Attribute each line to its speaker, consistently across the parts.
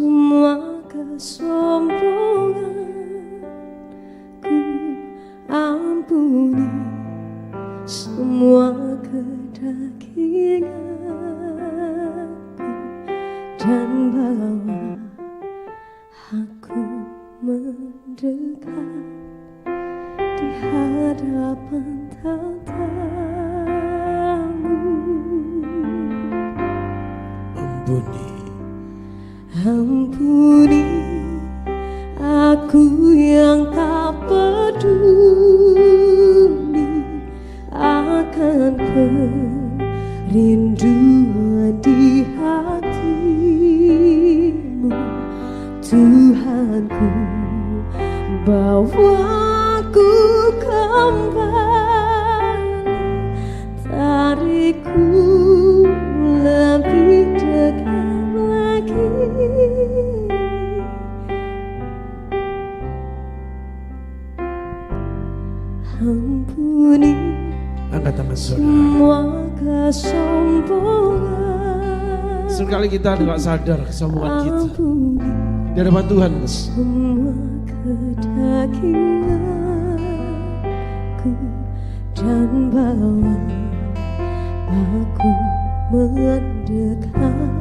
Speaker 1: semua kesombonganku, ampuni semua kedaginganku, dan bawa aku mendekat di hadapan tatamu. Ampuni aku yang tak peduli akan kerinduan di hatimu. Tuhanku, bawa aku kembali, tarikku lebih dekat lagi. Ampuni
Speaker 2: angkat tangan
Speaker 1: semua kesombongan.
Speaker 2: Sekali kita tidak sadar kesombongan kita di hadapan Tuhan.
Speaker 1: Semua kedaginganku, dan bawa aku mendekat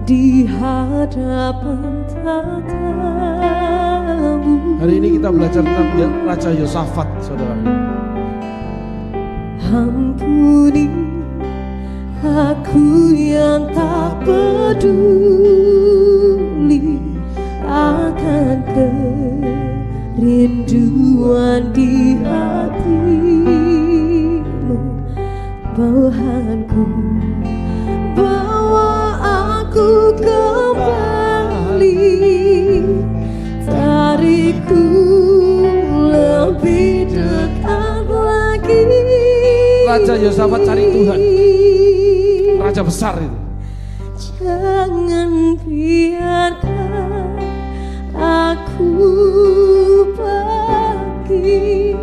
Speaker 1: di hadapan tatamu.
Speaker 2: Hari ini kita belajar tentang Raja Yosafat, saudara.
Speaker 1: Ampuni aku yang tak peduli akan kerinduan di hatimu. Tuhanku, bawa aku kembali, tarikku lebih dekat lagi.
Speaker 2: Raja Yosafat cari Tuhan, raja besar itu.
Speaker 1: Jangan biarkan aku pergi,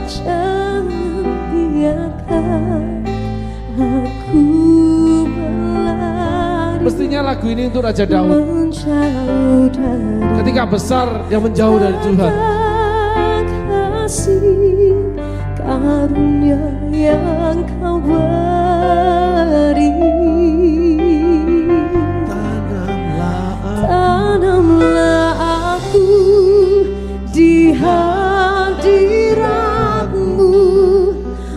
Speaker 1: jangan biarkan aku berlari.
Speaker 2: Mestinya lagu ini untuk Raja Daud.
Speaker 1: Menjauh dari
Speaker 2: ketika besar dia menjauh dari Tuhan.
Speaker 1: Kasih karunia yang kau beri, tanamlah aku di hadiratmu,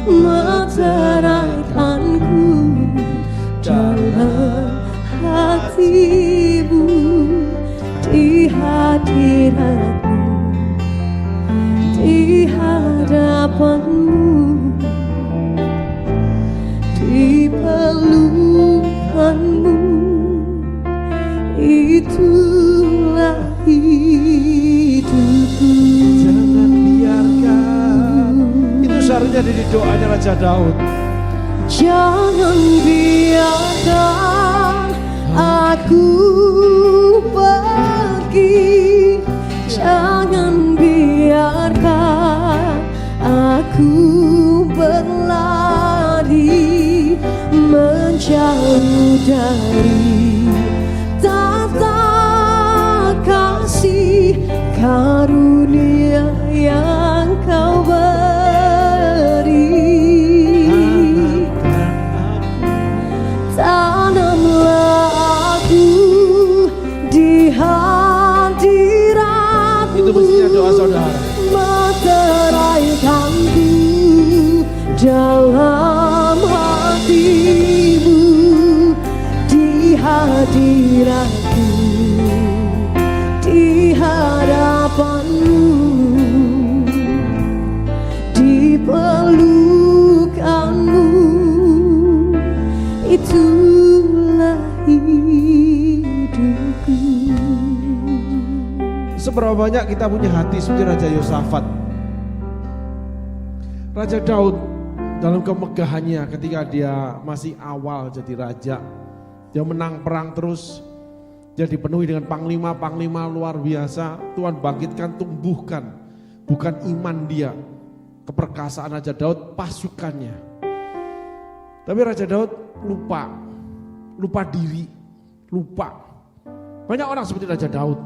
Speaker 1: meteraikanku dalam hatimu, di hadiratmu, di hadapanmu, di pelukanmu, itulah hidupku.
Speaker 2: Jangan biarkan, itu seharusnya jadi doanya Raja Daud.
Speaker 1: Jangan biarkan aku pergi, jangan biarkan aku berlari, menjauh dari tata kasih karunia yang kau beri. Tanamlah aku di hadiratmu,
Speaker 2: itu mestinya doa saudara.
Speaker 1: meteraikanku dalam hatimu, di hadiratku, di hadapanmu, di pelukanmu, itulah hidupku.
Speaker 2: Seberapa banyak kita punya hati seperti Raja Yosafat. Raja Daud dalam kemegahannya ketika dia masih awal jadi raja, dia menang perang terus, dia dipenuhi dengan panglima-panglima luar biasa. Tuhan bangkitkan, tumbuhkan bukan iman dia, keperkasaan Raja Daud, pasukannya. Tapi Raja Daud lupa diri, lupa Banyak orang seperti Raja Daud.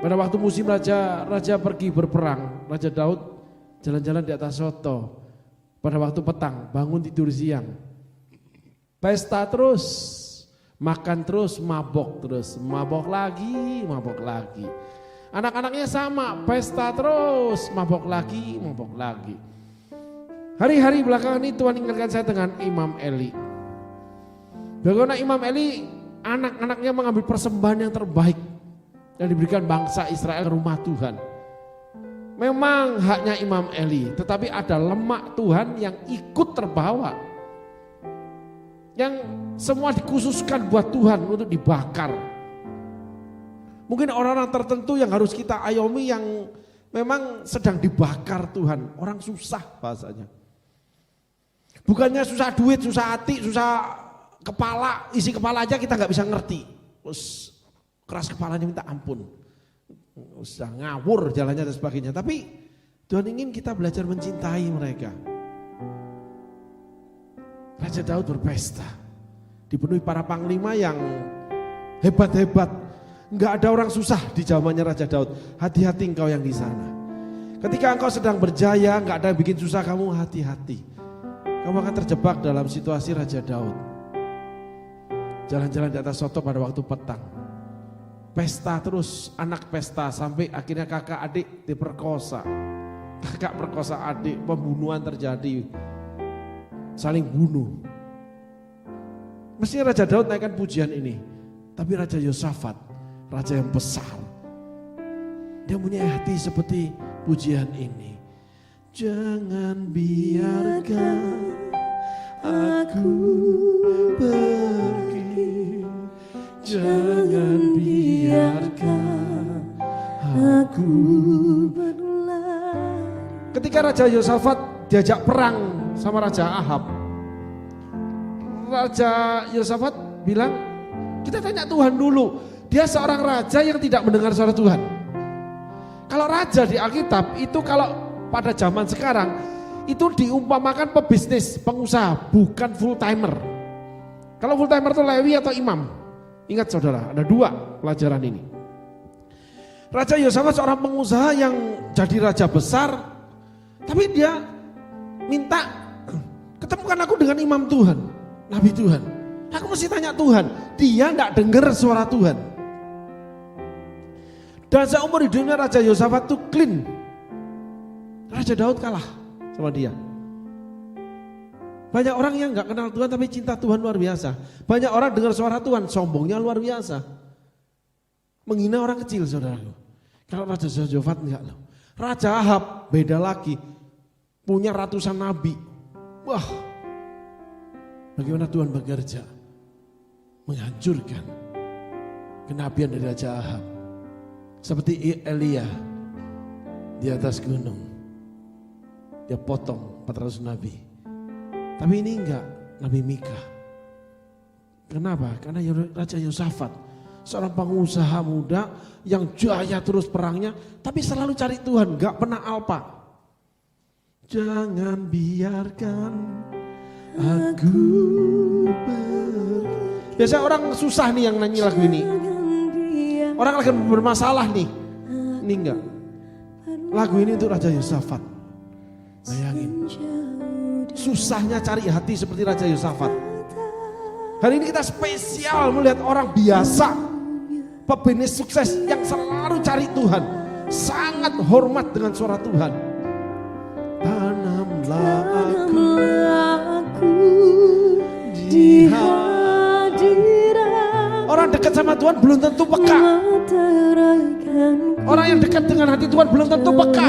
Speaker 2: Pada waktu musim raja pergi berperang, Raja Daud jalan-jalan di atas soto. Pada waktu petang, bangun tidur siang. Pesta terus, makan terus, mabok lagi. Anak-anaknya sama, pesta terus, mabok lagi. Hari-hari belakangan ini Tuhan ingatkan saya dengan Imam Eli. Bagaimana Imam Eli, anak-anaknya mengambil persembahan yang terbaik yang diberikan bangsa Israel ke rumah Tuhan. Memang haknya Imam Eli, tetapi ada lemak Tuhan yang ikut terbawa. Yang semua dikhususkan buat Tuhan untuk dibakar. Mungkin orang-orang tertentu yang harus kita ayomi yang memang sedang dibakar Tuhan. Orang susah bahasanya. Bukannya susah duit, susah hati, susah kepala, isi kepala aja kita nggak bisa ngerti. Terus keras kepalanya minta ampun. Usah ngawur jalannya dan sebagainya. Tapi Tuhan ingin kita belajar mencintai mereka. Raja Daud berpesta. Dipenuhi para panglima yang hebat-hebat. Enggak ada orang susah di zamannya Raja Daud. Hati-hati engkau yang di sana. Ketika engkau sedang berjaya, enggak ada yang bikin susah kamu, hati-hati. Kamu akan terjebak dalam situasi Raja Daud. Jalan-jalan di atas soto pada waktu petang. Pesta terus, anak pesta sampai akhirnya kakak adik diperkosa. Kakak perkosa adik, pembunuhan terjadi. Saling bunuh. Mestinya Raja Daud naikkan pujian ini. Tapi Raja Yosafat, raja yang besar. Dia punya hati seperti pujian ini. Jangan biarkan aku pergi. Jangan biarkan aku berlari. Ketika Raja Yosafat diajak perang sama Raja Ahab, Raja Yosafat bilang, kita tanya Tuhan dulu. Dia seorang raja yang tidak mendengar suara Tuhan. Kalau raja di Alkitab itu kalau pada zaman sekarang itu diumpamakan pebisnis, pengusaha, bukan full timer. Kalau full timer itu Lewi atau imam. Ingat saudara, ada dua pelajaran ini. Raja Yosafat seorang pengusaha yang jadi raja besar, tapi dia minta, ketemukan aku dengan imam Tuhan, nabi Tuhan. Aku mesti tanya Tuhan, dia tidak dengar suara Tuhan. Dan seumur hidupnya Raja Yosafat itu clean. Raja Daud kalah sama dia. Banyak orang yang gak kenal Tuhan tapi cinta Tuhan luar biasa. Banyak orang dengar suara Tuhan, sombongnya luar biasa. Menghina orang kecil saudaraku. Kalau Raja Yosafat enggak loh. Raja Ahab beda lagi. Punya ratusan nabi. Wah, bagaimana Tuhan bekerja. Menghancurkan kenabian dari Raja Ahab. Seperti Elia di atas gunung. Dia potong 400 nabi. Tapi ini enggak, Nabi Mika. Kenapa? Karena Raja Yosafat, seorang pengusaha muda yang jaya terus perangnya, tapi selalu cari Tuhan, enggak pernah alpa. Jangan biarkan aku biasa orang susah nih yang nyanyi lagu ini. Orang lagi bermasalah nih. Ini enggak. Lagu ini untuk Raja Yosafat. Bayangin. Susahnya cari hati seperti Raja Yosafat. Hari ini kita spesial melihat orang biasa, pebisnis sukses yang selalu cari Tuhan, sangat hormat dengan suara Tuhan. Tanamlah aku di hadirat. Orang dekat sama Tuhan belum tentu peka. Orang yang dekat dengan hati Tuhan belum tentu peka.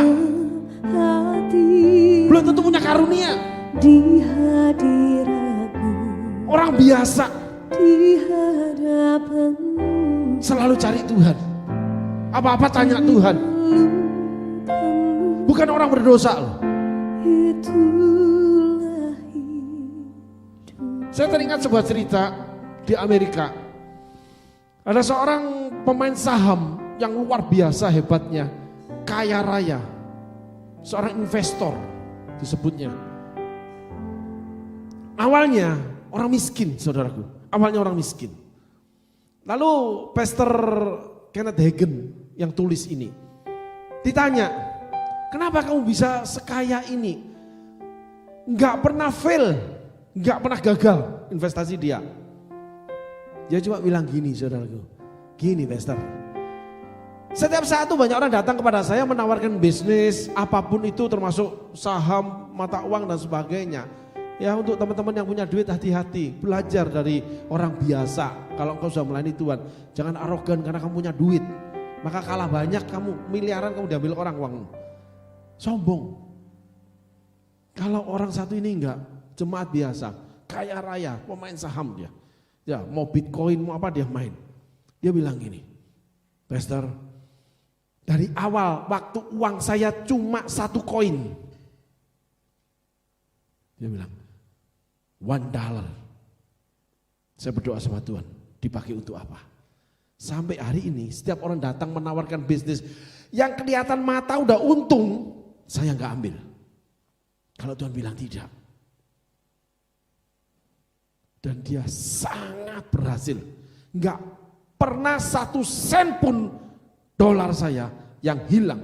Speaker 2: Belum tentu punya karunia. Di hadiratmu, orang biasa di hadapanmu, selalu cari Tuhan. Apa-apa tanya Tuhan. Bukan orang berdosa loh. Saya teringat sebuah cerita di Amerika. Ada seorang pemain saham yang luar biasa hebatnya, kaya raya, seorang investor disebutnya. Awalnya orang miskin, saudaraku. Awalnya orang miskin. Lalu Pastor Kenneth Hagin yang tulis ini ditanya, kenapa kamu bisa sekaya ini? Enggak pernah fail, enggak pernah gagal investasi dia. Dia cuma bilang gini, saudaraku, gini Pastor. Setiap saat itu banyak orang datang kepada saya menawarkan bisnis, apapun itu termasuk saham, mata uang dan sebagainya. Ya untuk teman-teman yang punya duit hati-hati, belajar dari orang biasa. Kalau engkau sudah melayani Tuhan, jangan arogan karena kamu punya duit. Maka kalah banyak kamu, miliaran kamu diambil orang uangmu. Sombong. Kalau orang satu ini enggak, jemaat biasa, kaya raya, pemain saham dia. Ya mau Bitcoin, mau apa dia main. Dia bilang gini, Pastor, dari awal waktu uang saya cuma 1 koin. Dia bilang, $1. Saya berdoa sama Tuhan, dipakai untuk apa? Sampai hari ini setiap orang datang menawarkan bisnis yang kelihatan mata udah untung, saya nggak ambil. Kalau Tuhan bilang tidak. Dan dia sangat berhasil. Nggak pernah 1 sen pun dolar saya yang hilang.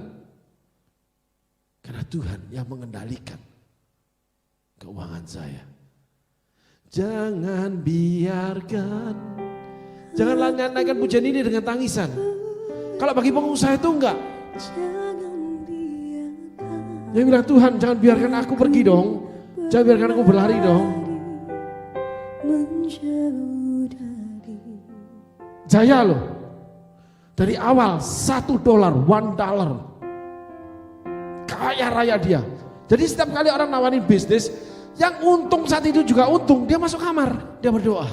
Speaker 2: Karena Tuhan yang mengendalikan keuangan saya. Jangan biarkan, jangan naikkan pujian ini dengan tangisan. Kalau bagi pengusaha itu enggak. Dia bilang, Tuhan jangan biarkan aku pergi dong. Jangan biarkan aku berlari dong. Jaya loh. Dari awal $1, $1. Kaya raya dia. Jadi setiap kali orang nawarin bisnis, yang untung saat itu juga untung, dia masuk kamar, dia berdoa.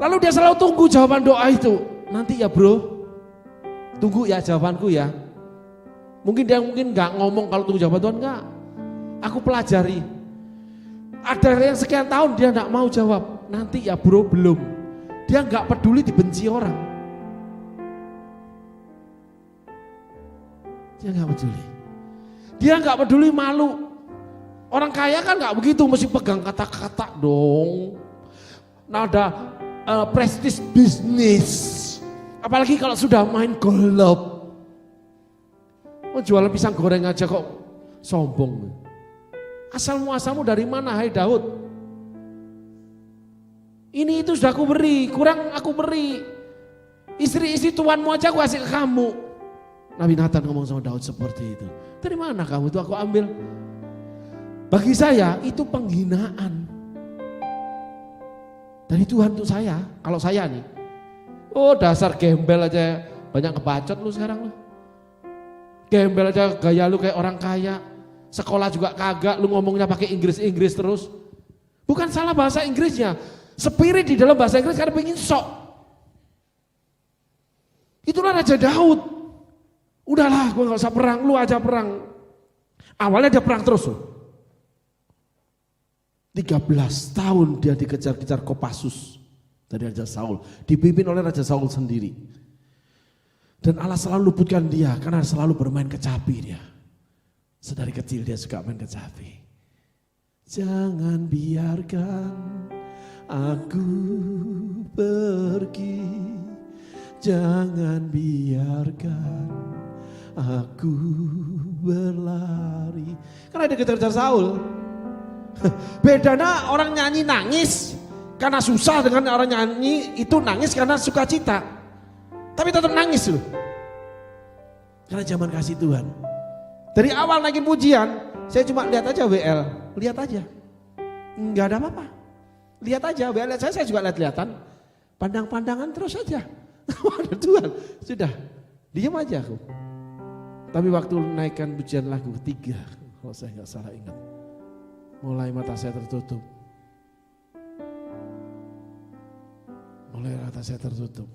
Speaker 2: Lalu dia selalu tunggu jawaban doa itu. Nanti ya bro, tunggu ya jawabanku ya. Mungkin dia nggak ngomong kalau tunggu jawaban Tuhan, enggak. Aku pelajari. Ada yang sekian tahun dia nggak mau jawab. Nanti ya bro, belum. Dia nggak peduli dibenci orang. Dia nggak peduli. Dia nggak peduli malu. Orang kaya kan nggak begitu, mesti pegang kata-kata dong. Nah ada prestis bisnis. Apalagi kalau sudah main golop. Oh, jualan pisang goreng aja kok sombong. Asal muasalmu dari mana hai Daud? Ini itu sudah aku beri, kurang aku beri. Istri-istri tuanmu aja aku kasih ke kamu. Nabi Nathan ngomong sama Daud seperti itu. Dari mana kamu itu aku ambil? Bagi saya itu penghinaan. Dari Tuhan untuk saya, kalau saya nih. Oh dasar gembel aja, banyak kebacot lu sekarang lu. Gembel aja gaya lu kayak orang kaya. Sekolah juga kagak, lu ngomongnya pakai Inggris terus. Bukan salah bahasa Inggrisnya. Spirit di dalam bahasa Inggris karena pengen sok. Itulah Raja Daud. Udahlah gue gak usah perang, lu aja perang. Awalnya dia perang terus. 13 tahun dia dikejar-kejar Kopassus dari Raja Saul. Dipimpin oleh Raja Saul sendiri. Dan Allah selalu luputkan dia karena selalu bermain kecapi dia. Sedari kecil dia suka main kecapi. Jangan biarkan aku pergi. Jangan biarkan aku berlari. Karena dia kejar-kejar Saul. Bedanya orang nyanyi nangis karena susah dengan orang nyanyi itu nangis karena sukacita. Tapi tetap nangis loh. Karena zaman kasih Tuhan. Dari awal naikin pujian, saya cuma lihat aja WL, lihat aja. Enggak ada apa-apa. Lihat aja WL, lihat saya juga lihat-lihatan. Pandang-pandangan terus aja. Ada Tuhan, sudah. Diam aja aku. Tapi waktu naikkan pujian lagu ketiga, kalau saya nggak salah ingat. Mulai mata saya tertutup. Mulai mata saya tertutup.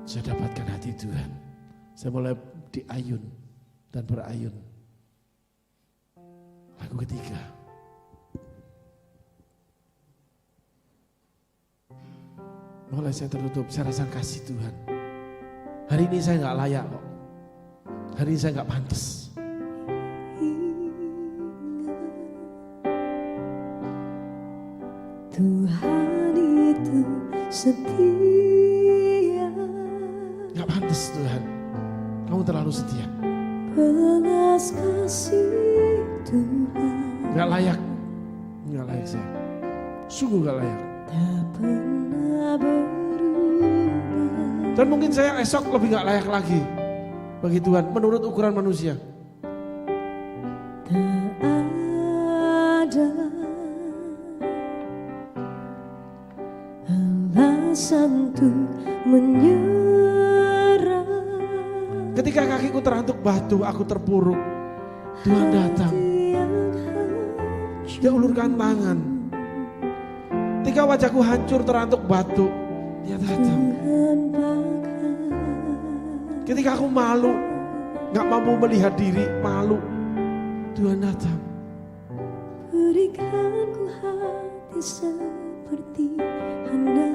Speaker 2: Saya dapatkan hati Tuhan. Saya mulai diayun dan berayun. Lagu ketiga. Mulai saya tertutup, saya rasa kasih Tuhan. Hari ini saya nggak layak kok. Hari ini saya nggak pantas.
Speaker 1: Tuhan itu setia.
Speaker 2: Gak pantas Tuhan, kamu terlalu setia.
Speaker 1: Belas kasih Tuhan
Speaker 2: Gak layak saya. Sungguh gak layak.
Speaker 1: tak pernah berubah.
Speaker 2: Dan mungkin saya esok lebih gak layak lagi bagi Tuhan menurut ukuran manusia.
Speaker 1: Tak ada alasan untuk menyerah.
Speaker 2: Ketika kakiku terantuk batu, aku terpuruk, Tuhan datang. Dia ulurkan tangan. Ketika wajahku hancur terantuk batu, Dia datang. Ketika aku malu, gak mampu melihat diri, malu, Tuhan datang.
Speaker 1: Berikan ku hati seperti Hana.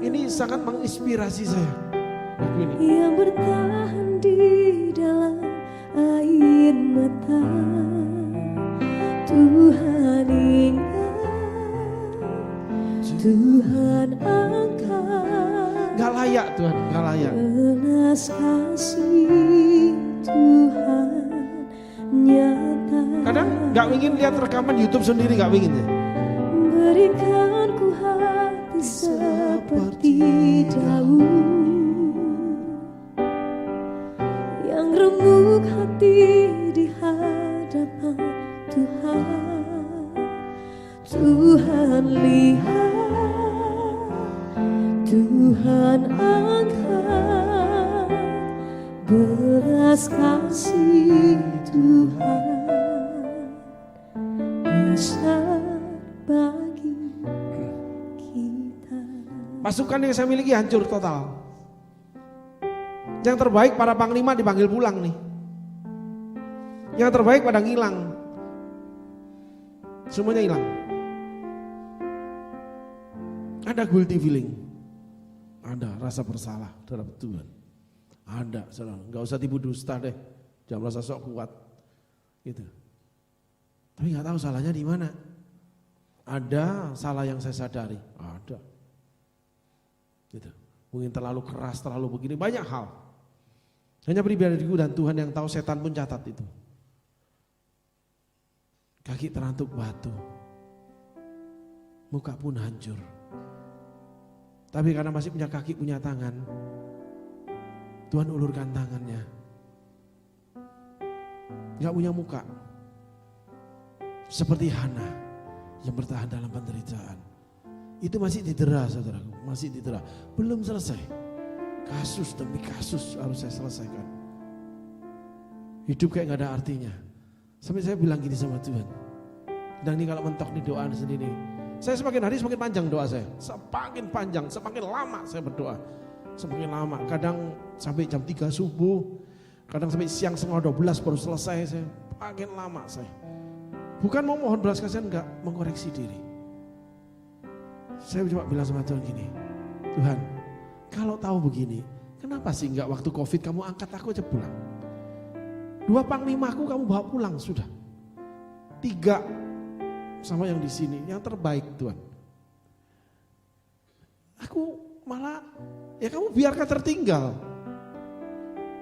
Speaker 2: Ini sangat menginspirasi saya. Lagu ini.
Speaker 1: Yang bertahan di dalam air mata. Tuhan ingat, Tuhan angkat.
Speaker 2: Gak layak Tuhan, gak layak.
Speaker 1: Belas kasih Tuhan nyata.
Speaker 2: Kadang gak ingin lihat rekaman YouTube sendiri, gak ingin ya.
Speaker 1: Berikan ku hati seperti daun yang remuk hati di hadapan Tuhan. Tuhan lihat, Tuhan angkat. Belas kasih Tuhan besar bagi kita.
Speaker 2: Pasukan yang saya miliki hancur total. Yang terbaik para panglima dipanggil pulang nih. Yang terbaik pada ngilang. Semuanya hilang. Ada guilty feeling. Ada rasa bersalah terhadap Tuhan. Ada, saudara. Gak usah tipu dusta deh. Jangan merasa sok kuat. Gitu. Tapi gak tahu salahnya di mana. Ada salah yang saya sadari. Ada. Gitu. Mungkin terlalu keras, terlalu begini. Banyak hal. Hanya pribadiku dan Tuhan yang tahu, setan pun catat itu. Kaki terantuk batu. Muka pun hancur. Tapi karena masih punya kaki, punya tangan, Tuhan ulurkan tangannya. Gak punya muka. Seperti Hana yang bertahan dalam penderitaan. Itu masih didera, saudaraku, masih didera. Belum selesai. Kasus demi kasus harus saya selesaikan. Hidup kayak gak ada artinya. Sampai saya bilang gini sama Tuhan. Dan ini kalau mentok nih doa sendiri. Saya semakin hari semakin panjang doa saya. Semakin panjang, semakin lama saya berdoa. Semakin lama, kadang sampai jam 3 subuh. Kadang sampai siang 11:30 baru selesai saya. Makin lama saya. Bukan mau mohon belas kasihan, enggak, mengkoreksi diri. Saya cuma bilang sama Tuhan gini, Tuhan, kalau tahu begini, kenapa sih enggak waktu COVID kamu angkat aku aja pulang? 2 panglimaku kamu bawa pulang sudah. 3 sama yang di sini, yang terbaik Tuhan. Aku malah, ya kamu biarkan tertinggal.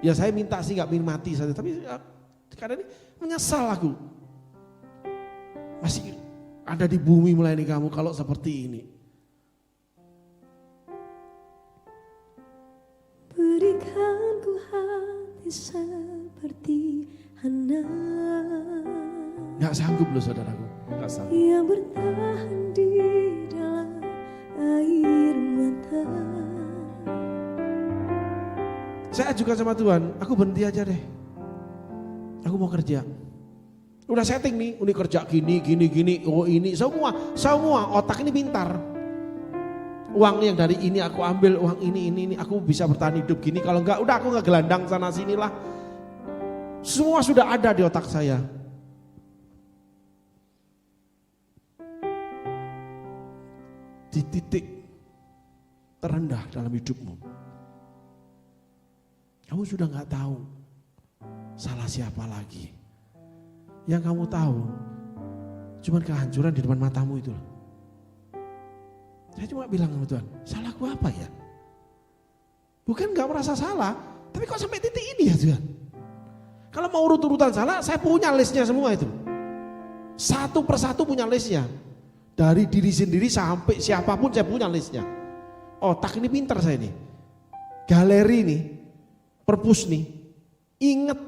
Speaker 2: Ya saya minta sih enggak mati saja, tapi ya, kadang ini menyesal aku. Masih ada di bumi melayani kamu kalau seperti ini.
Speaker 1: Berikan ku hati seperti Hana.
Speaker 2: Gak sanggup loh saudaraku, gak sanggup.
Speaker 1: Yang bertahan di dalam air mata.
Speaker 2: Saya ajukan sama Tuhan, aku berhenti aja deh. Aku mau kerja. Udah setting nih, ini kerja gini, oh ini, semua otak ini pintar. Uang yang dari ini aku ambil, uang ini, aku bisa bertahan hidup gini. Kalau enggak, udah aku ngegelandang sana sinilah. Semua sudah ada di otak saya. Di titik terendah dalam hidupmu, kamu sudah enggak tahu salah siapa lagi. Yang kamu tahu cuman kehancuran di depan matamu itu. Saya cuma bilang sama Tuhan, salahku apa ya? Bukan gak merasa salah, tapi kok sampai titik ini ya Tuhan? Kalau mau urut-urutan salah, saya punya listnya semua itu. Satu persatu punya listnya. Dari diri sendiri sampai siapapun saya punya listnya. Otak ini pintar saya nih. Galeri nih, perpus nih, inget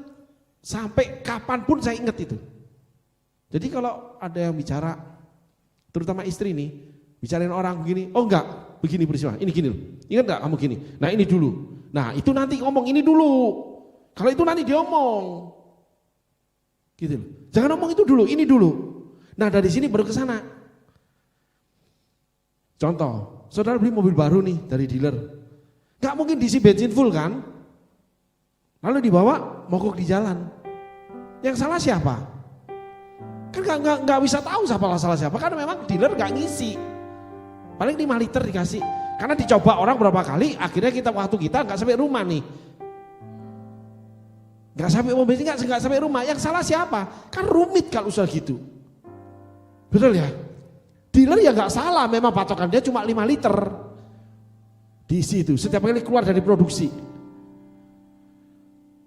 Speaker 2: sampai kapanpun saya inget itu. Jadi kalau ada yang bicara, terutama istri nih, bicarain orang begini, oh enggak, begini peristiwa, ini gini loh. Ingat enggak kamu gini? Nah ini dulu. Nah itu nanti ngomong ini dulu. Kalau itu nanti dia omong. Gitu loh. Jangan ngomong itu dulu, ini dulu. Nah dari sini baru ke sana. Contoh, saudara beli mobil baru nih dari dealer. Gak mungkin diisi bensin full kan? Lalu dibawa mogok di jalan. Yang salah siapa? Kan gak bisa tahu salah siapa, karena memang dealer gak ngisi. Paling 5 liter dikasih. Karena dicoba orang berapa kali, akhirnya waktu kita gak sampai rumah nih. Gak sampai mobil ini, gak sampai rumah. Yang salah siapa? Kan rumit kalau usaha gitu. Betul ya? Dealer ya gak salah, memang patokan dia cuma 5 liter. Diisi itu, setiap kali keluar dari produksi.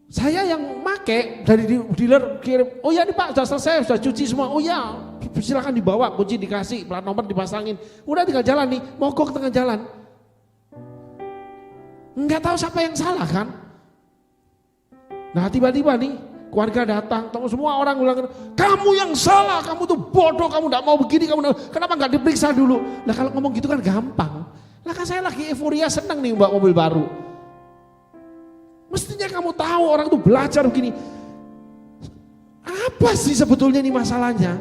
Speaker 2: Saya yang make dari dealer kirim, oh ya nih Pak sudah selesai, sudah cuci semua, oh ya silakan dibawa, kunci dikasih, plat nomor dipasangin, udah tinggal jalan nih, mogok tengah jalan. Enggak tahu siapa yang salah kan? Nah tiba-tiba nih keluarga datang, semua orang bilang, kamu yang salah, kamu tuh bodoh, kamu gak mau begini, kenapa gak diperiksa dulu? Nah kalau ngomong gitu kan gampang, lah kan saya lagi euforia senang nih mbak mobil baru. Mestinya kamu tahu orang tuh belajar begini. Apa sih sebetulnya ini masalahnya?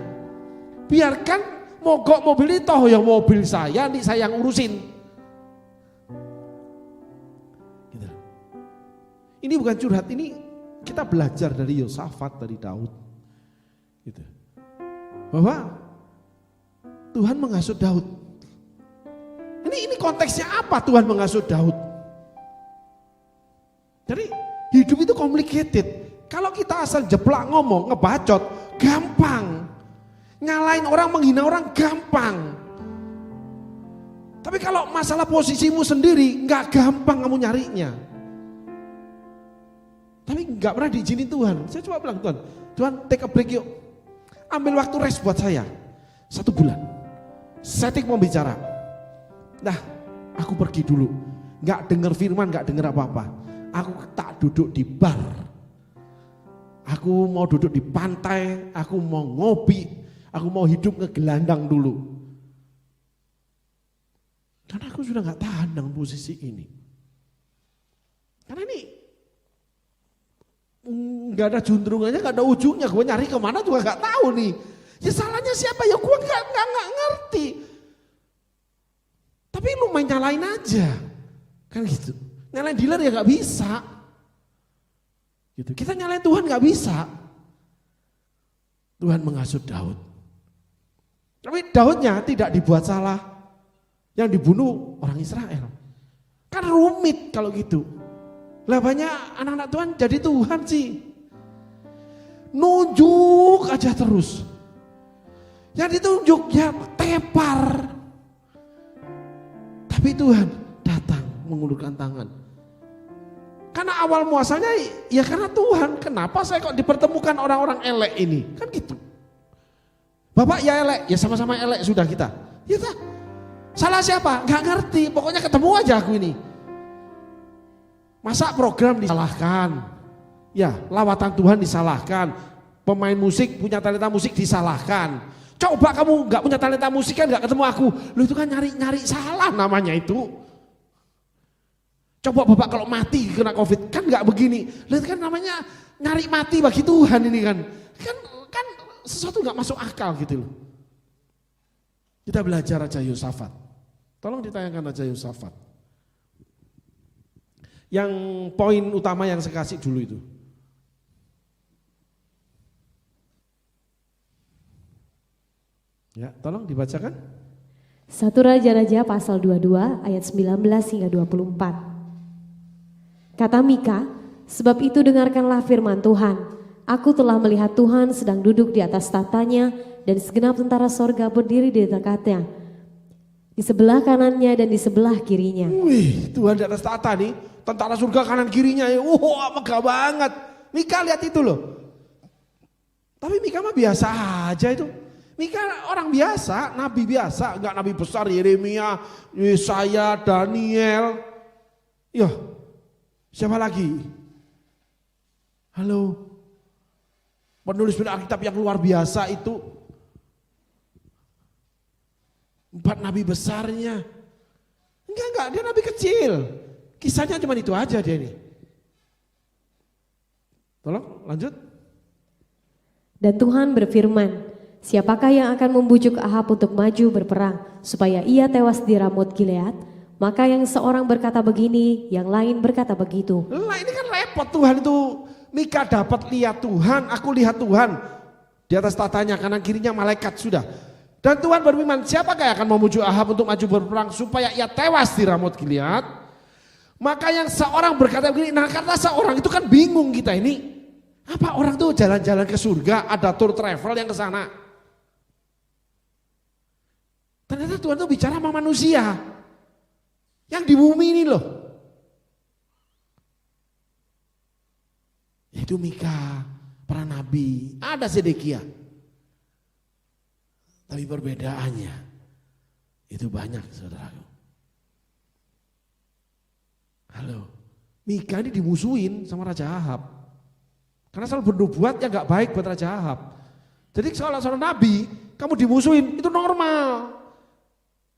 Speaker 2: Biarkan mogok mobil itu, toh yang mobil saya, nih saya yang urusin. Gitu. Ini bukan curhat, ini kita belajar dari Yosafat, dari Daud. Gitu. Bahwa Tuhan menghasut Daud. Ini konteksnya apa Tuhan menghasut Daud? Jadi hidup itu complicated. Kalau kita asal jeplak ngomong, ngebacot, gampang. Nyalain orang, menghina orang, gampang. Tapi kalau masalah posisimu sendiri, nggak gampang kamu nyarinya. Tapi nggak pernah diizinin Tuhan. Saya coba bilang Tuhan take a break yuk. Ambil waktu rest buat saya. 1 bulan. Setting mau bicara. Nah, aku pergi dulu. Nggak dengar firman, nggak dengar apa-apa. Aku tak duduk di bar, aku mau duduk di pantai, aku mau ngopi, aku mau hidup ngegelandang dulu. Karena aku sudah gak tahan dengan posisi ini. Karena ini gak ada juntrungannya, gak ada ujungnya, gue nyari kemana juga gak tahu nih. Ya salahnya siapa ya gue gak ngerti. Tapi lu main nyalain aja, kan gitu. Nyalain dealer ya gak bisa. Gitu. Kita nyalain Tuhan gak bisa. Tuhan menghasut Daud. Tapi Daudnya tidak dibuat salah. Yang dibunuh orang Israel. Kan rumit kalau gitu. Lah banyak anak-anak Tuhan jadi Tuhan sih. Nunjuk aja terus. Yang ditunjuk ya tepar. Tapi Tuhan datang mengulurkan tangan. Karena awal muasalnya ya karena Tuhan. Kenapa saya kok dipertemukan orang-orang elek ini? Kan gitu. Bapak ya elek, ya sama-sama elek sudah kita. Ya tak. Salah siapa? Gak ngerti. Pokoknya ketemu aja aku ini. Masa program disalahkan? Ya, lawatan Tuhan disalahkan. Pemain musik punya talenta musik disalahkan. Coba kamu gak punya talenta musik kan gak ketemu aku. Lu itu kan nyari-nyari salah namanya itu. Coba Bapak kalau mati kena COVID kan nggak begini. Lihat kan namanya nyari mati bagi Tuhan ini kan. Kan sesuatu nggak masuk akal gitu loh. Kita belajar aja Yosafat. Tolong ditayangkan aja Yosafat. Yang poin utama yang saya kasih dulu itu. Ya, tolong dibacakan.
Speaker 1: 1 Raja-Raja pasal 22 ayat 19 hingga 24. Kata Mika, sebab itu dengarkanlah firman Tuhan. Aku telah melihat Tuhan sedang duduk di atas tatanya dan segenap tentara sorga berdiri di dekatnya. di sebelah kanannya dan di sebelah kirinya.
Speaker 2: Wih, Tuhan di atas tahta nih, tentara surga kanan kirinya ya, wah megah banget. Mika lihat itu loh. Tapi Mika mah biasa aja itu. Mika orang biasa, nabi biasa, enggak nabi besar Yeremia, Yesaya, Daniel. Ya, siapa lagi? Halo. Penulis Alkitab yang luar biasa itu. 4 nabi besarnya. Enggak, dia nabi kecil. Kisahnya cuma itu aja dia ini. Tolong lanjut.
Speaker 1: Dan Tuhan berfirman, siapakah yang akan membujuk Ahab untuk maju berperang supaya ia tewas di Ramot Gilead? Maka yang seorang berkata begini, yang lain berkata begitu.
Speaker 2: Lah ini kan repot Tuhan itu. Mika dapat lihat Tuhan, aku lihat Tuhan. Di atas tatanya kanan kirinya malaikat sudah. Dan Tuhan berfirman, siapakah yang akan memujuk Ahab untuk maju berperang supaya ia tewas di Ramot Gilead? Maka yang seorang berkata begini, nah karena seorang itu kan bingung kita ini. Apa orang tuh jalan-jalan ke surga, ada tour travel yang ke sana. Ternyata Tuhan tuh bicara sama manusia. Yang di bumi ini loh. Yaitu Mika, para nabi, ada Sedekia. Tapi perbedaannya itu banyak saudaraku. Halo, Mika ini dimusuhin sama Raja Ahab. Karena selalu bernubuat yang gak baik buat Raja Ahab. Jadi seorang nabi, kamu dimusuhin, itu normal.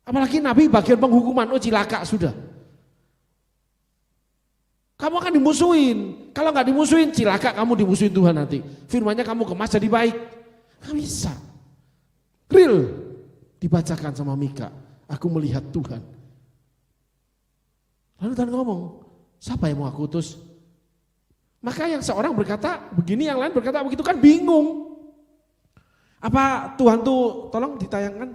Speaker 2: Apalagi nabi bagian penghukuman, oh cilaka sudah. Kamu akan dimusuhin. Kalau gak dimusuhin, cilaka kamu dimusuhin Tuhan nanti. Firmannya kamu kemas jadi baik. Gak bisa. Real dibacakan sama Mika. Aku melihat Tuhan. Lalu Tuhan ngomong, siapa yang mau aku utus? Maka yang seorang berkata begini, yang lain berkata begitu, kan bingung. Apa Tuhan tuh, tolong ditayangkan.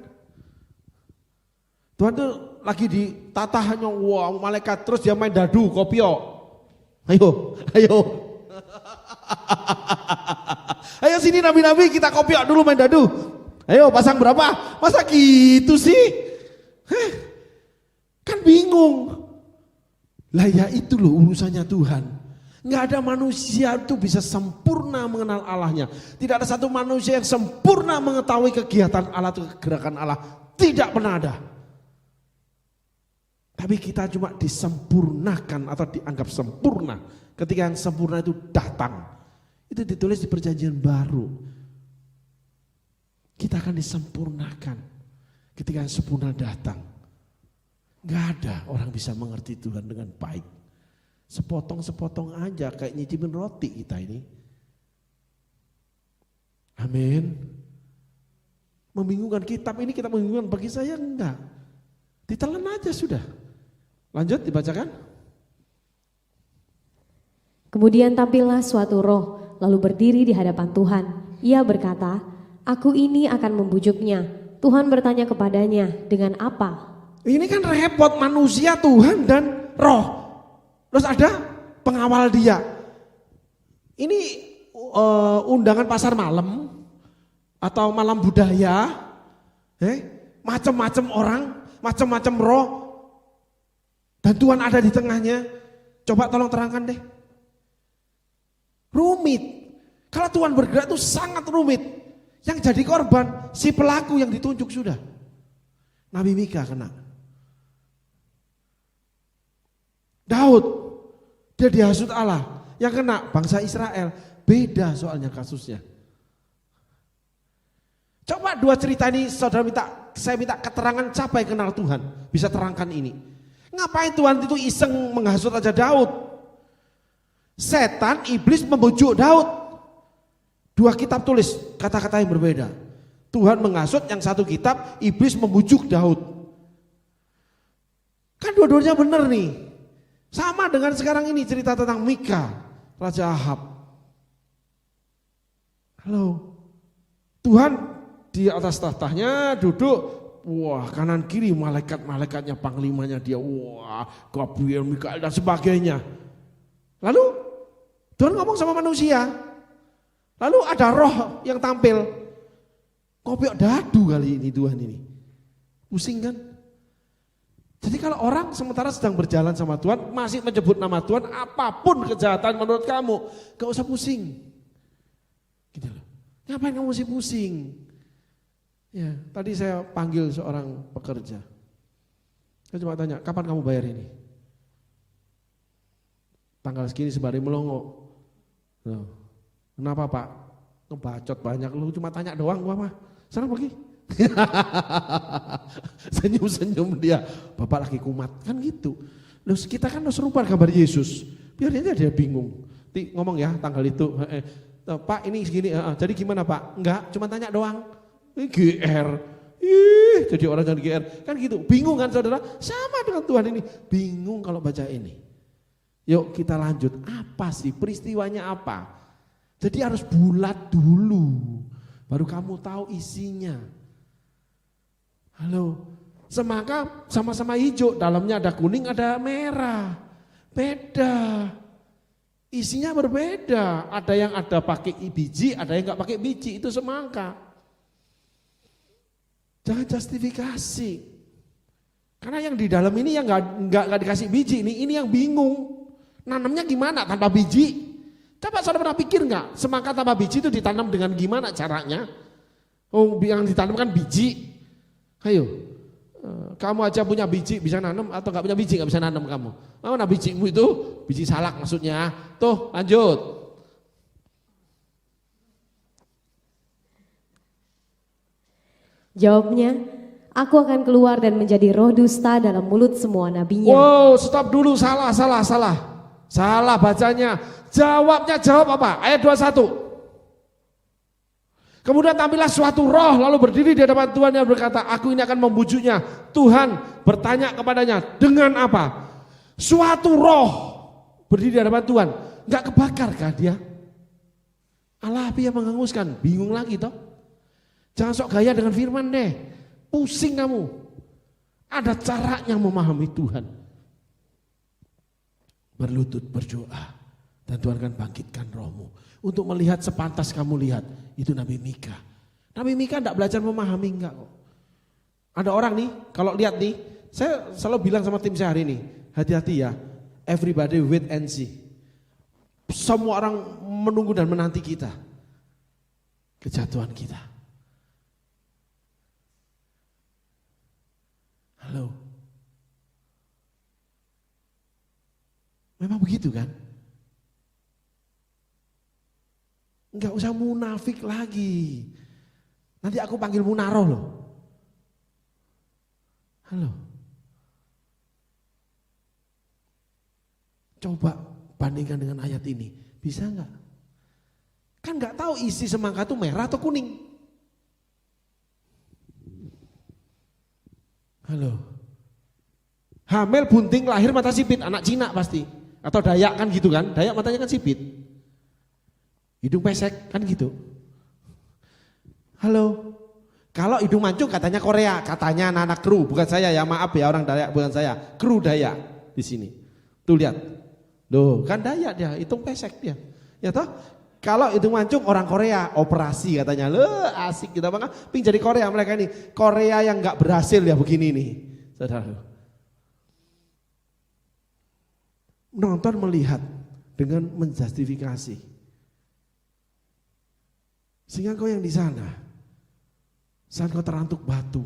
Speaker 2: Tuhan tuh lagi ditata hanya wah malaikat, terus dia main dadu, kopio. Ayo. Ayo sini nabi-nabi kita kopio dulu main dadu. Ayo pasang berapa? Masa gitu sih? Kan bingung. Lah ya itu loh urusannya Tuhan. Nggak ada manusia itu bisa sempurna mengenal Allahnya. Tidak ada satu manusia yang sempurna mengetahui kegiatan Allah atau gerakan Allah. Tidak pernah ada. Tapi kita cuma disempurnakan atau dianggap sempurna ketika yang sempurna itu datang. Itu ditulis di perjanjian baru. Kita akan disempurnakan ketika yang sempurna datang. Gak ada orang bisa mengerti Tuhan dengan baik. Sepotong-sepotong aja kayak nyicipin roti kita ini. Amin. Membingungkan kitab ini kita membingungkan, bagi saya enggak. Ditelan aja sudah. Lanjut dibacakan.
Speaker 1: Kemudian tampillah suatu roh lalu berdiri di hadapan Tuhan. Ia berkata, aku ini akan membujuknya. Tuhan bertanya kepadanya, dengan apa?
Speaker 2: Ini kan repot, manusia, Tuhan dan roh. Terus ada pengawal dia. Ini undangan pasar malam atau malam budaya. Macam-macam orang, macam-macam roh. Dan Tuhan ada di tengahnya. Coba tolong terangkan deh. Rumit. Kalau Tuhan bergerak itu sangat rumit. Yang jadi korban si pelaku yang ditunjuk sudah. Nabi Mika kena. Daud, dia dihasut Allah. Yang kena bangsa Israel. Beda soalnya kasusnya. Coba dua cerita ini saudara saya minta keterangan siapa yang kenal Tuhan. Bisa terangkan ini. Ngapain Tuhan itu iseng menghasut Raja Daud? Setan, iblis membujuk Daud. Dua kitab tulis kata-kata yang berbeda. Tuhan menghasut yang satu kitab, iblis membujuk Daud. Kan dua-duanya benar nih. Sama dengan sekarang ini cerita tentang Mika, Raja Ahab. Halo. Tuhan di atas tahtanya duduk. Wah, kanan kiri malaikat-malaikatnya, panglimanya dia. Wah, Gabriel, Mikael dan sebagainya. Lalu Tuhan ngomong sama manusia. Lalu ada roh yang tampil. Kopiok dadu kali ini Tuhan ini. Pusing kan? Jadi kalau orang sementara sedang berjalan sama Tuhan, masih menyebut nama Tuhan, apapun kejahatan menurut kamu, gak usah pusing. Gitu loh. Ngapain kamu mesti pusing? Ya, tadi saya panggil seorang pekerja. Saya cuma tanya, kapan kamu bayar ini? Tanggal segini sembari melongo. Loh, kenapa Pak? Ngebacot banyak, lu cuma tanya doang gua mah. Sana pergi. Senyum-senyum dia, Bapak lagi kumat, kan gitu. Loh, kita kan harus serupa gambar Yesus. Biar dia bingung. Ngomong ya tanggal itu. Pak ini segini, jadi gimana Pak? Enggak, cuma tanya doang. GR. Jadi orang jangan GR. Kan gitu, bingung kan saudara? Sama dengan Tuhan ini, bingung kalau baca ini. Yuk kita lanjut, apa sih peristiwanya apa? Jadi harus bulat dulu, baru kamu tahu isinya. Halo, semangka sama-sama hijau, dalamnya ada kuning, ada merah. Beda. Isinya berbeda, ada yang ada pakai biji, ada yang enggak pakai biji, itu semangka. Jangan justifikasi. Karena yang di dalam ini yang enggak dikasih biji, ini yang bingung. Nanamnya gimana tanpa biji? Coba saudara pernah pikir enggak, semangka tanpa biji itu ditanam dengan gimana caranya? Oh, yang ditanam kan biji. Ayo, kamu aja punya biji bisa nanam atau enggak punya biji enggak bisa nanam kamu. Mana bijimu itu? Biji salak maksudnya. Tuh, lanjut.
Speaker 1: Jawabnya, aku akan keluar dan menjadi roh dusta dalam mulut semua nabinya.
Speaker 2: Wow, stop dulu, salah. Salah bacanya. Jawabnya jawab apa? Ayat 21. Kemudian tampillah suatu roh lalu berdiri di hadapan Tuhan yang berkata, aku ini akan membujuknya. Tuhan bertanya kepadanya, dengan apa? Suatu roh berdiri di hadapan Tuhan. Enggak kebakar kah dia? Allah api yang menghanguskan. Bingung lagi toh. Jangan sok gaya dengan firman deh. Pusing kamu. Ada caranya memahami Tuhan. Berlutut berdoa. Dan Tuhan akan bangkitkan rohmu. Untuk melihat sepantas kamu lihat. Itu Nabi Mika. Nabi Mika tidak belajar memahami enggak kok. Ada orang nih, kalau lihat nih. Saya selalu bilang sama tim saya hari ini. Hati-hati ya. Everybody wait and see. Semua orang menunggu dan menanti kita. Kejatuhan kita. Halo. Memang begitu kan? Enggak usah munafik lagi. Nanti aku panggil munaroh loh. Halo. Coba bandingkan dengan ayat ini. Bisa enggak? Kan enggak tahu isi semangka itu merah atau kuning. Halo. Hamil bunting lahir mata sipit, anak Cina pasti. Atau Dayak kan gitu kan, Dayak matanya kan sipit. Hidung pesek kan gitu. Halo. Kalau hidung mancung katanya Korea, katanya anak-anak kru, bukan saya ya, maaf ya orang Dayak bukan saya. Kru Dayak di sini. Tuh lihat. Loh, kan Dayak dia, hidung pesek dia. Ya toh? Kalau hidung mancung orang Korea, operasi katanya. Loh, asik kita banget. Ping jadi Korea mereka ini. Korea yang enggak berhasil ya begini nih. Saudara. Nonton melihat dengan menjustifikasi. Sehingga kau yang di sana, saat kau terantuk batu,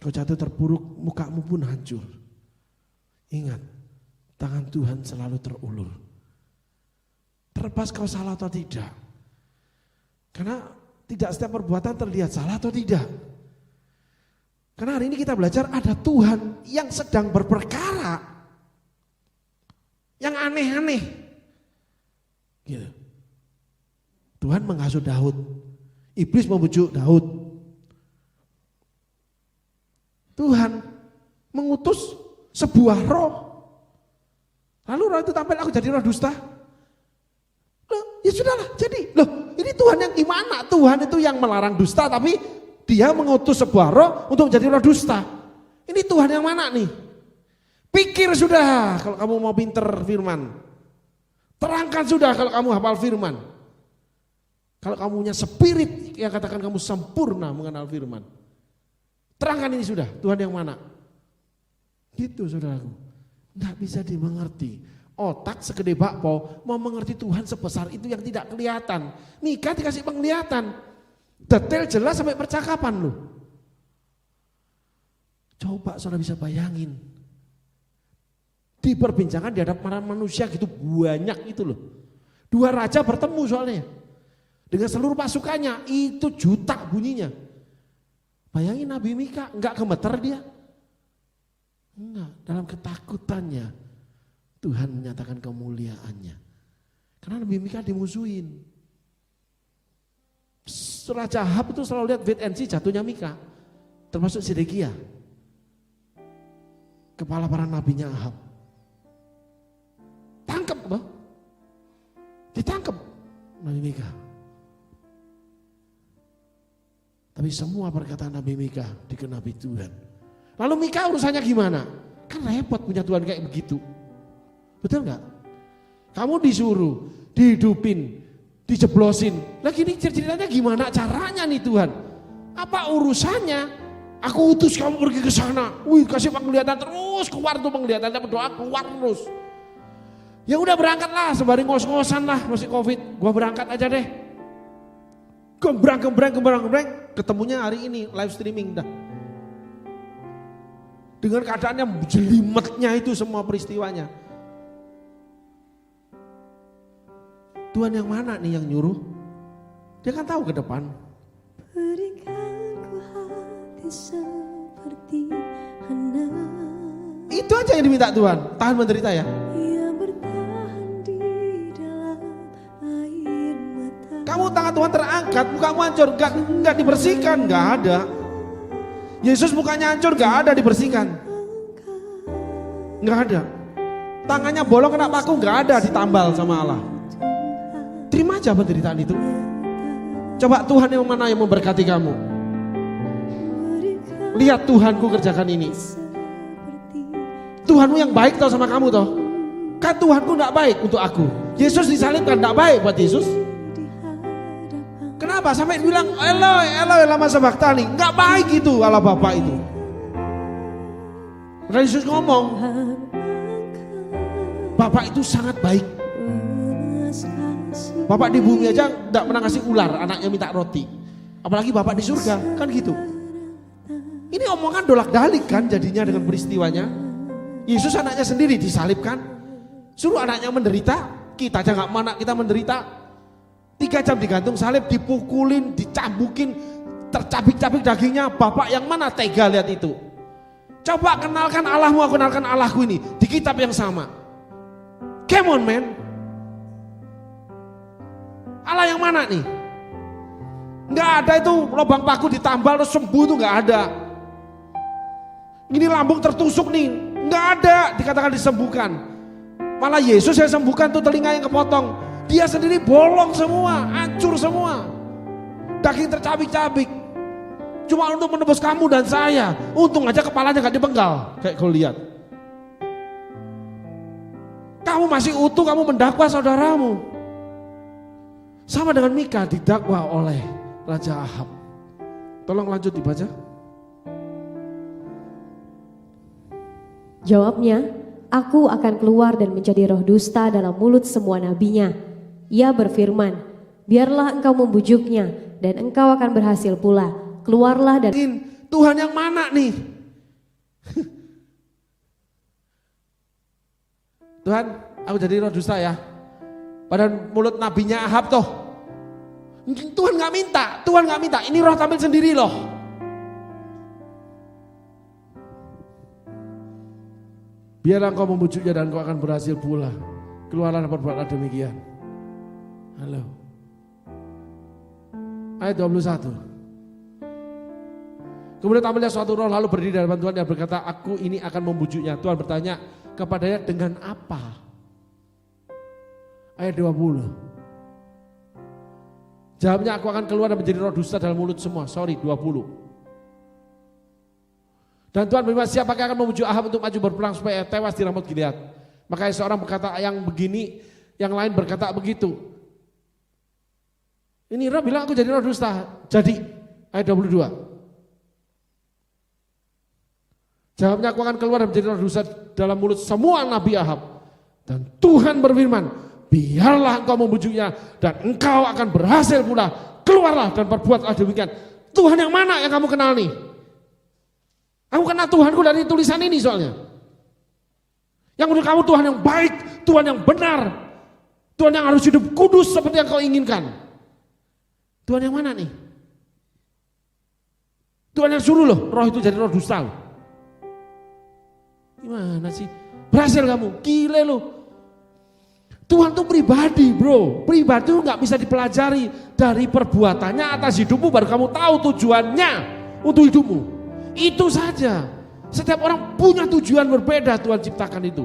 Speaker 2: kau jatuh terpuruk, mukamu pun hancur. Ingat, tangan Tuhan selalu terulur. Terlepas kau salah atau tidak. Karena tidak setiap perbuatan terlihat salah atau tidak. Karena hari ini kita belajar ada Tuhan yang sedang berperkara. Yang aneh-aneh. Gitu. Tuhan menghasut Daud. Iblis membujuk Daud. Tuhan mengutus sebuah roh. Lalu roh itu tampil aku jadi roh dusta. Loh, ya sudahlah jadi. Loh, ini Tuhan yang gimana? Tuhan itu yang melarang dusta tapi dia mengutus sebuah roh untuk menjadi roh dusta. Ini Tuhan yang mana nih? Pikir sudah kalau kamu mau pinter firman. Terangkan sudah kalau kamu hafal firman. Kalau kamu punya spirit yang katakan kamu sempurna mengenal firman. Terangkan ini sudah, Tuhan yang mana? Gitu saudaraku. Nggak bisa dimengerti. Otak segede bakpao mau mengerti Tuhan sebesar itu yang tidak kelihatan. Mika dikasih penglihatan. Detail jelas sampai percakapan loh. Coba saudara bisa bayangin. Diperbincangan di hadapan manusia gitu banyak itu loh. 2 raja bertemu soalnya. Dengan seluruh pasukannya itu juta bunyinya. Bayangin Nabi Mika enggak gemeter dia. Enggak, dalam ketakutannya Tuhan menyatakan kemuliaannya. Karena Nabi Mika dimusuhin. Raja Ahab itu selalu lihat wait and see jatuhnya Mika. Termasuk Zedekia. Kepala para nabinya Ahab. Tangkap loh. Ditangkap Nabi Mika. Tapi semua perkataan Nabi Mika dikenapi Tuhan. Lalu Mika urusannya gimana? Kan repot punya Tuhan kayak begitu. Betul nggak? Kamu disuruh, dihidupin, dijeblosin. Lagi ini ceritanya gimana caranya nih Tuhan? Apa urusannya? Aku utus kamu pergi ke sana. Wih, kasih penglihatan terus, keluar tuh penglihatannya, berdoa keluar terus. Ya udah berangkatlah, sembari ngos-ngosan lah masih Covid. Gua berangkat aja deh. Gembrang, ketemunya hari ini live streaming dah. Dengan keadaannya jelimetnya itu semua peristiwanya. Tuhan yang mana nih yang nyuruh? Dia kan tahu ke depan.
Speaker 1: Berikan ku hati seperti anak.
Speaker 2: Itu aja yang diminta Tuhan. Tahan menderita ya.
Speaker 1: Yang bertahan di dalam air mata.
Speaker 2: Kamu tangan Tuhan terangkat, mukamu hancur, enggak dibersihkan, enggak ada. Yesus mukanya hancur, enggak ada dibersihkan. Enggak ada. Tangannya bolong kena paku, enggak ada ditambal sama Allah. Terima aja penderitaan itu. Coba Tuhan yang mana yang memberkati kamu. Lihat Tuhanku kerjakan ini. Tuhanmu yang baik tau sama kamu toh. Kan Tuhanku enggak baik untuk aku. Yesus disalibkan enggak baik buat Yesus. Kenapa? Sampai bilang Eloi, Eloi lama sabachthani. Enggak baik itu Allah Bapa itu. Maka Yesus ngomong, Bapak itu sangat baik. Bapak di bumi aja enggak pernah ngasih ular, anaknya minta roti. Apalagi Bapak di surga, kan gitu. Ini omongan dolak-dalik kan jadinya dengan peristiwanya. Yesus anaknya sendiri disalibkan. Suruh anaknya menderita, kita aja enggak mana kita menderita. 3 jam digantung salib, dipukulin, dicambukin, tercabik-cabik dagingnya. Bapak yang mana tega lihat itu? Coba kenalkan Allahmu, aku kenalkan Allahku ini di kitab yang sama. Come on man. Allah yang mana nih? Nggak ada itu lubang paku ditambal terus sembuh tuh nggak ada. Ini lambung tertusuk nih, nggak ada dikatakan disembuhkan. Malah Yesus yang sembuhkan tuh telinga yang kepotong. Dia sendiri bolong semua, hancur semua. Daging tercabik-cabik. Cuma untuk menebus kamu dan saya. Untung aja kepalanya gak dipenggal. Kayak kau lihat. Kamu masih utuh, kamu mendakwa saudaramu. Sama dengan Mika didakwa oleh Raja Ahab. Tolong lanjut dibaca.
Speaker 1: Jawabnya, aku akan keluar dan menjadi roh dusta dalam mulut semua nabinya. Ia berfirman, biarlah engkau membujuknya dan engkau akan berhasil pula. Keluarlah dan...
Speaker 2: Tuhan yang mana nih? Tuhan, aku jadi roh dusta ya. Pada mulut nabinya Ahab toh. Tuhan gak minta, Tuhan gak minta. Ini roh tampil sendiri loh. Biarlah engkau membujuknya dan engkau akan berhasil pula. Keluarlah dan berbuatlah demikian. Halo. Ayat 21. Kemudian tampilnya suatu roh lalu berdiri di hadapan Tuhan yang berkata, aku ini akan membujuknya. Tuhan bertanya kepadanya, dengan apa? Ayat 20. Jawabnya, aku akan keluar dan menjadi roh dusta dalam mulut semua. 20. Dan Tuhan berfirman, siapakah akan memujuk Ahab untuk maju berperang supaya tewas di Ramot Gilead? Makanya seorang berkata yang begini, yang lain berkata begitu. Ini roh bilang aku jadi roh dusta. Jadi ayat 22. Jawabnya, aku akan keluar dan menjadi roh dusta dalam mulut semua nabi Ahab. Dan Tuhan berfirman, biarlah engkau membujuknya dan engkau akan berhasil pula. Keluarlah dan perbuatlah demikian. Tuhan yang mana yang kamu kenal nih? Aku kenal Tuhanku dari tulisan ini soalnya. Yang menurut kamu Tuhan yang baik, Tuhan yang benar, Tuhan yang harus hidup kudus seperti yang kau inginkan. Tuhan yang mana nih? Tuhan yang suruh loh, roh itu jadi roh dusta loh. Gimana sih? Berhasil kamu, gile loh. Tuhan tuh pribadi bro, pribadi itu gak bisa dipelajari dari perbuatannya atas hidupmu baru kamu tahu tujuannya untuk hidupmu. Itu saja, setiap orang punya tujuan berbeda Tuhan ciptakan itu.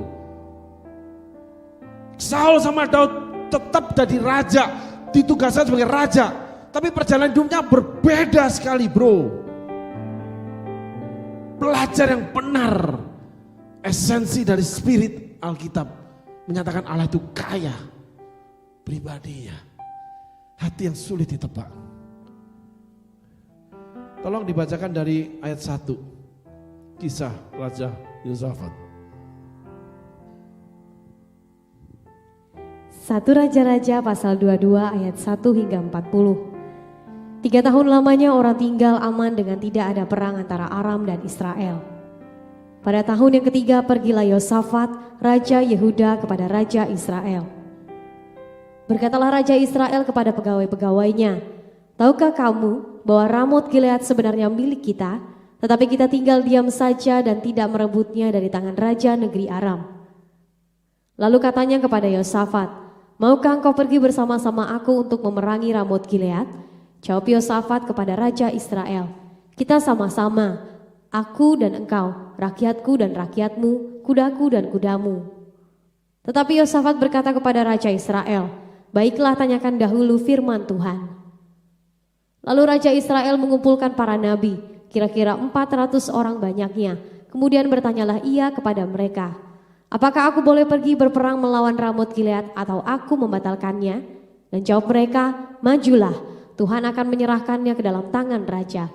Speaker 2: Saul sama Daud tetap jadi raja, ditugaskan sebagai raja, tapi perjalanan hidupnya berbeda sekali bro. Belajar yang benar. Esensi dari spirit Alkitab menyatakan Allah itu kaya pribadinya, hati yang sulit ditebak. Tolong dibacakan dari ayat 1 kisah Raja Yosafat.
Speaker 1: 1 Raja-Raja pasal 22 ayat 1 hingga 40. 3 tahun lamanya orang tinggal aman dengan tidak ada perang antara Aram dan Israel. Pada tahun yang ketiga pergilah Yosafat, Raja Yehuda kepada Raja Israel. Berkatalah Raja Israel kepada pegawai-pegawainya, tahukah kamu bahwa Ramot Gilead sebenarnya milik kita, tetapi kita tinggal diam saja dan tidak merebutnya dari tangan Raja negeri Aram. Lalu katanya kepada Yosafat, maukah engkau pergi bersama-sama aku untuk memerangi Ramot Gilead? Jawab Yosafat kepada Raja Israel, kita sama-sama, aku dan engkau, rakyatku dan rakyatmu, kudaku dan kudamu. Tetapi Yosafat berkata kepada Raja Israel, baiklah tanyakan dahulu firman Tuhan. Lalu Raja Israel mengumpulkan para nabi, kira-kira 400 orang banyaknya. Kemudian bertanyalah ia kepada mereka, apakah aku boleh pergi berperang melawan Ramot Gilead atau aku membatalkannya? Dan jawab mereka, majulah, Tuhan akan menyerahkannya ke dalam tangan raja.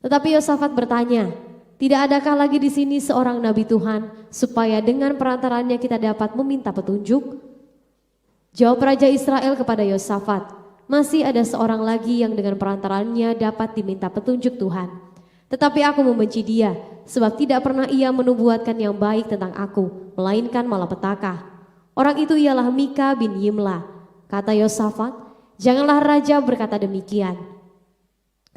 Speaker 1: Tetapi Yosafat bertanya, tidak adakah lagi di sini seorang nabi Tuhan supaya dengan perantaranya kita dapat meminta petunjuk? Jawab Raja Israel kepada Yosafat, masih ada seorang lagi yang dengan perantaranya dapat diminta petunjuk Tuhan. Tetapi aku membenci dia, sebab tidak pernah ia menubuatkan yang baik tentang aku, melainkan malapetaka. Orang itu ialah Mika bin Yimla. Kata Yosafat, janganlah raja berkata demikian.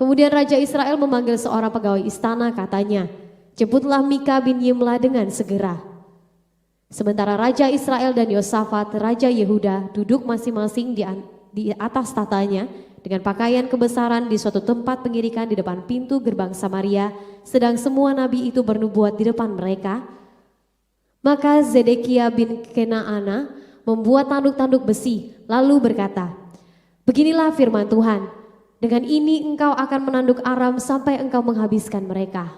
Speaker 1: Kemudian Raja Israel memanggil seorang pegawai istana, katanya, jemputlah Mika bin Yimla dengan segera. Sementara Raja Israel dan Yosafat, Raja Yehuda, duduk masing-masing di atas tatanya dengan pakaian kebesaran di suatu tempat pengirikan di depan pintu gerbang Samaria, sedang semua nabi itu bernubuat di depan mereka. Maka Zedekia bin Kenaana membuat tanduk-tanduk besi, lalu berkata, beginilah firman Tuhan, dengan ini engkau akan menanduk Aram sampai engkau menghabiskan mereka.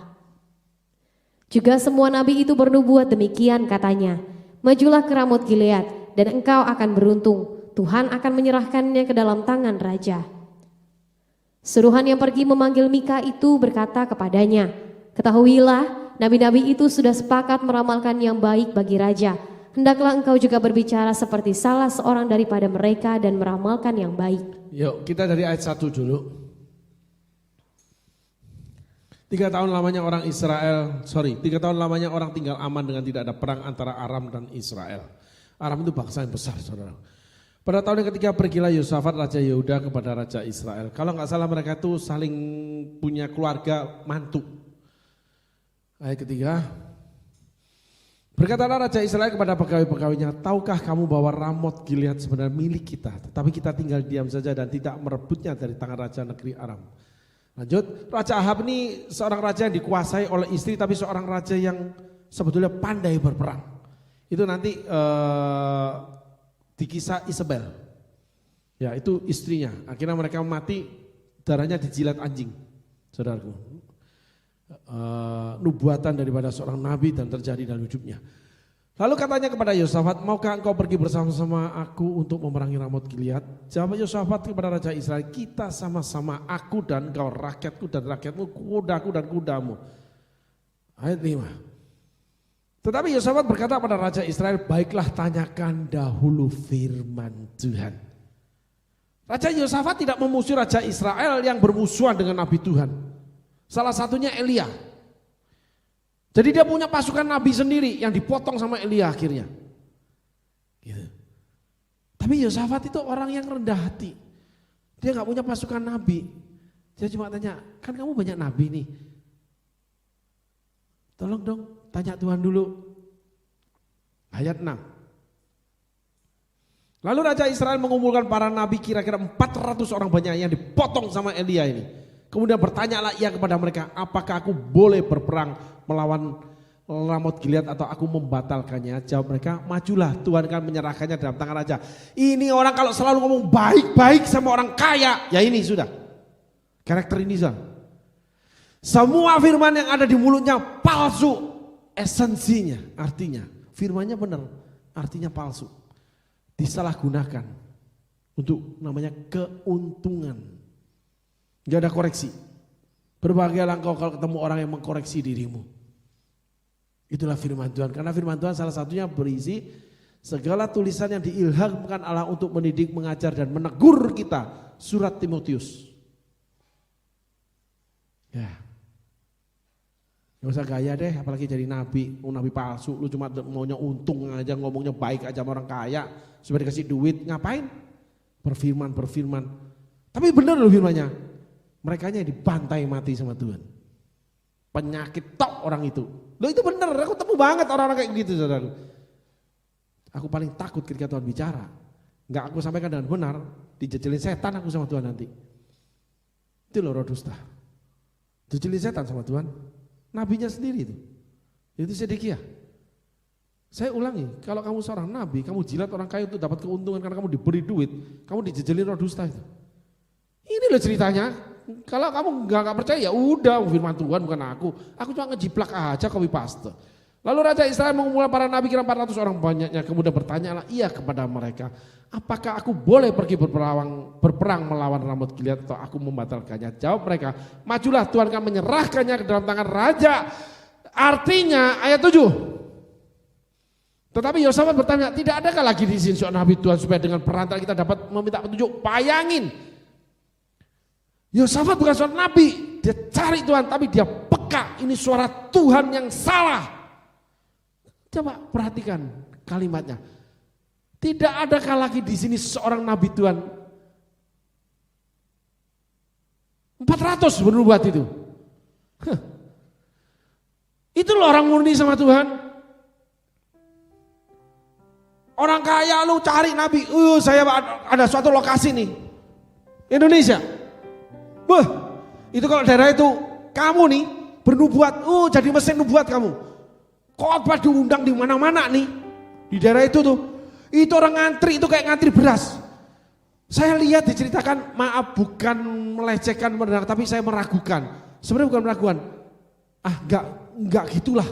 Speaker 1: Juga semua nabi itu bernubuat demikian, katanya, majulah ke Ramot Gilead dan engkau akan beruntung, Tuhan akan menyerahkannya ke dalam tangan raja. Suruhan yang pergi memanggil Mika itu berkata kepadanya, ketahuilah nabi-nabi itu sudah sepakat meramalkan yang baik bagi raja. Hendaklah engkau juga berbicara seperti salah seorang daripada mereka dan meramalkan yang baik.
Speaker 2: Yuk kita dari ayat 1 dulu. 3 tahun lamanya orang tinggal aman dengan tidak ada perang antara Aram dan Israel. Aram itu bangsa yang besar saudara. Pada tahun yang ketiga pergilah Yosafat Raja Yehuda kepada Raja Israel. Kalau nggak salah mereka itu saling punya keluarga mantu. Ayat ketiga. Berkatalah Raja Israel kepada pegawai-pegawainya, tahukah kamu bahwa Ramot Gilead sebenarnya milik kita, tetapi kita tinggal diam saja dan tidak merebutnya dari tangan raja negeri Aram. Lanjut, Raja Ahab ini seorang raja yang dikuasai oleh istri, tapi seorang raja yang sebetulnya pandai berperang. Itu nanti di kisah Isabel. Ya itu istrinya, akhirnya mereka mati, darahnya dijilat anjing, saudaraku. Nubuatan daripada seorang nabi dan terjadi dalam hidupnya. Lalu katanya kepada Yosafat, maukah engkau pergi bersama-sama aku untuk memerangi Ramot Gilead? Jawab Yosafat kepada Raja Israel, kita sama-sama, aku dan engkau, rakyatku dan rakyatmu, kudaku dan kudamu. Ayat 5. Tetapi Yosafat berkata pada Raja Israel, baiklah tanyakan dahulu firman Tuhan. Raja Yosafat tidak memusuhi Raja Israel yang bermusuhan dengan Nabi Tuhan. Salah satunya Elia. Jadi dia punya pasukan Nabi sendiri yang dipotong sama Elia akhirnya. Gitu. Tapi Yosafat itu orang yang rendah hati. Dia gak punya pasukan Nabi. Dia cuma tanya, kan kamu banyak Nabi nih. Tolong dong tanya Tuhan dulu. Ayat 6. Lalu Raja Israel mengumpulkan para nabi kira-kira 400 orang banyak yang dipotong sama Elia ini. Kemudian bertanyalah ia kepada mereka, apakah aku boleh berperang melawan Ramot Gilead atau aku membatalkannya? Jawab mereka, majulah, Tuhan akan menyerahkannya dalam tangan raja. Ini orang kalau selalu ngomong baik-baik sama orang kaya, ya ini sudah. Karakter ini sudah. Semua firman yang ada di mulutnya palsu, esensinya, artinya. Firmannya benar, artinya palsu. Disalahgunakan untuk namanya keuntungan. Gak ada koreksi. Berbahagialah engkau kalau ketemu orang yang mengkoreksi dirimu. Itulah firman Tuhan. Karena firman Tuhan salah satunya berisi segala tulisan yang diilhamkan Allah untuk mendidik, mengajar dan menegur kita. Surat Timotius. Ya. Gak usah gaya deh, apalagi jadi nabi, nabi palsu. Lu cuma maunya untung aja, ngomongnya baik aja sama orang kaya supaya dikasih duit. Ngapain? Berfirman. Tapi benar loh firmannya. Merekanya dibantai mati sama Tuhan. Penyakit tok orang itu. Loh itu benar, aku temu banget orang-orang kayak gitu saudara. Aku paling takut ketika Tuhan bicara. Enggak aku sampaikan dengan benar, dijejelin setan aku sama Tuhan nanti. Itu loh roh dusta. Dijejelin setan sama Tuhan. Nabinya sendiri itu. Itu Sedekia. Saya ulangi, kalau kamu seorang nabi, kamu jilat orang kaya untuk dapat keuntungan karena kamu diberi duit, kamu dijejelin roh dusta itu. Ini loh ceritanya. Kalau kamu nggak percaya ya udah, firman Tuhan bukan aku. Aku cuma ngejiplak aja, copy paste. Lalu Raja Israel mengumpulkan para nabi kira 400 orang banyaknya, kemudian bertanyalah ia kepada mereka, apakah aku boleh pergi berperang melawan Ramot Gilead atau aku membatalkannya? Jawab mereka, majulah, Tuhan akan menyerahkannya ke dalam tangan raja. Artinya ayat 7. Tetapi Yosafat bertanya, tidak adakah lagi di sini seorang nabi Tuhan supaya dengan perantara kita dapat meminta petunjuk? Bayangin. Yosafat bukan seorang nabi, dia cari Tuhan tapi dia peka, ini suara Tuhan yang salah. Coba perhatikan kalimatnya. Tidak adakah lagi di sini seorang nabi Tuhan? 400 bernubuat itu. Itu loh orang murni sama Tuhan. Orang kaya lu cari nabi, saya ada suatu lokasi nih, Indonesia. Wah, itu kalau daerah itu kamu nih bernubuat, jadi mesin nubuat kamu. Khotbah diundang di mana-mana nih di daerah itu tuh. Itu orang ngantri itu kayak ngantri beras. Saya lihat diceritakan, maaf bukan melecehkan mendengar, tapi saya meragukan. Sebenarnya bukan meragukan. Enggak gitulah.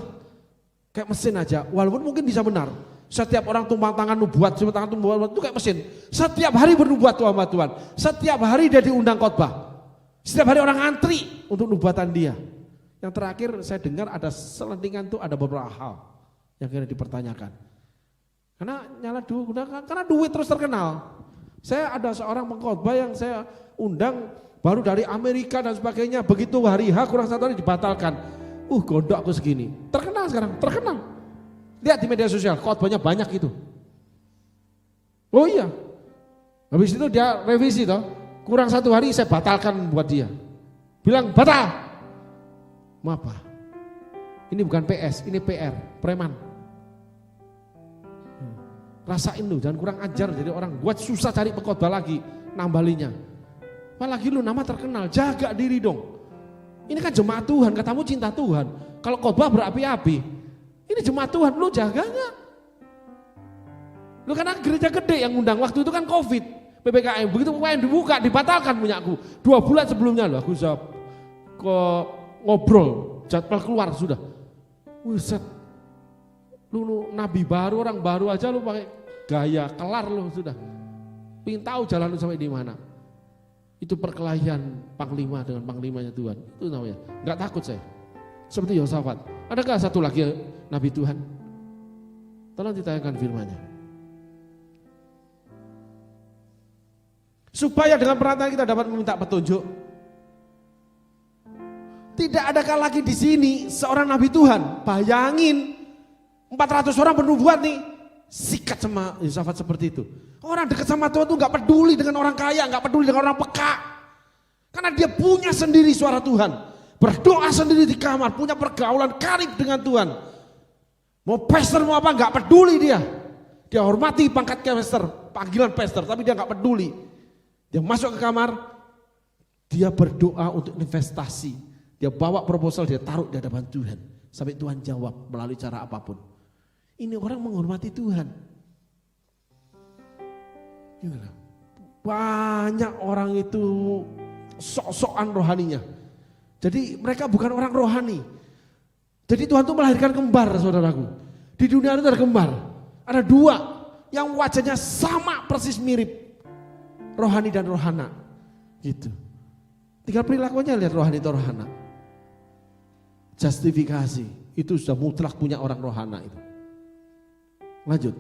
Speaker 2: Kayak mesin aja, walaupun mungkin bisa benar. Setiap orang tumpang tangan nubuat, itu kayak mesin. Setiap hari bernubuat sama Tuhan. Setiap hari dia diundang khotbah. Setiap hari orang antri untuk nubuatan dia. Yang terakhir saya dengar ada selentingan tuh ada beberapa hal yang kira dipertanyakan. Karena nyala duit, karena duit terus terkenal. Saya ada seorang pengkhotbah yang saya undang baru dari Amerika dan sebagainya. Begitu hari H kurang 1 hari dibatalkan. Gondok aku segini. Terkenal sekarang, terkenal. Lihat di media sosial, khotbahnya banyak itu. Oh iya. Habis itu dia revisi toh. Kurang 1 hari saya batalkan buat dia. Bilang batal. Mau apa? Ini bukan PS, ini PR, preman. Rasain lu, jangan kurang ajar jadi orang. Buat susah cari pengkhotbah lagi, nambalinya. Apalagi lu nama terkenal, jaga diri dong. Ini kan jemaat Tuhan, katamu cinta Tuhan. Kalau khotbah berapi-api, ini jemaat Tuhan, lu jaga nggak? Lu kan gereja gede yang ngundang, waktu itu kan COVID, PPKM, begitu PPKM dibuka, dibatalkan punyaku. 2 bulan sebelumnya loh, aku ngobrol, jadwal keluar sudah. Buset, lu nabi baru, orang baru aja lu pakai gaya, kelar lu sudah. Pengen tahu jalan lu sampai di mana. Itu perkelahian panglima dengan panglimanya Tuhan, itu namanya. Enggak takut saya. Seperti Yosafat. Adakah satu lagi Nabi Tuhan? Tolong ditayangkan firman-Nya. Supaya dengan perantaraan kita dapat meminta petunjuk. Tidak adakah lagi di sini seorang Nabi Tuhan? Bayangin 400 orang bernubuat nih. Sikat sama Yosafat seperti itu. Orang dekat sama Tuhan tuh gak peduli dengan orang kaya, gak peduli dengan orang peka. Karena dia punya sendiri suara Tuhan. Berdoa sendiri di kamar, punya pergaulan karib dengan Tuhan. Mau pastor mau apa gak peduli dia. Dia hormati pangkat pastor, panggilan pastor, tapi dia gak peduli. Dia masuk ke kamar, dia berdoa untuk investasi. Dia bawa proposal, dia taruh di hadapan Tuhan. Sampai Tuhan jawab melalui cara apapun. Ini orang menghormati Tuhan. Banyak orang itu sok-sokan rohaninya. Jadi mereka bukan orang rohani. Jadi Tuhan itu melahirkan kembar, saudaraku. Di dunia itu ada kembar. Ada dua yang wajahnya sama persis mirip. Rohani dan rohana. Gitu. Tinggal perilakunya lihat rohani atau rohana. Justifikasi. Itu sudah mutlak punya orang rohana itu. Lanjut.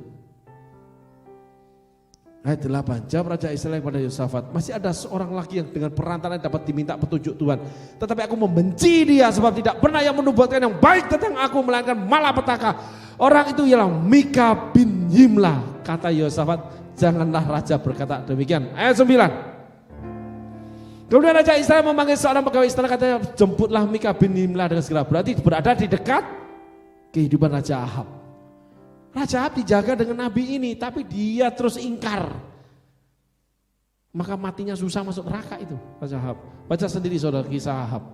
Speaker 2: Ayat 8, jawab Raja Israel kepada Yosafat, masih ada seorang lagi yang dengan perantaraan dapat diminta petunjuk Tuhan. Tetapi aku membenci dia sebab tidak pernah yang menubuatkan yang baik tentang aku, melainkan malapetaka. Orang itu ialah Mika bin Yimla. Kata Yosafat, janganlah raja berkata demikian. Ayat 9. Kemudian Raja Israel memanggil seorang pegawai istana, katanya, jemputlah Mika bin Yimla dengan segera. Berarti berada di dekat kehidupan Raja Ahab. Raja Ahab dijaga dengan nabi ini, tapi dia terus ingkar. Maka matinya susah masuk neraka itu Raja Ahab. Baca sendiri saudara kisah Ahab.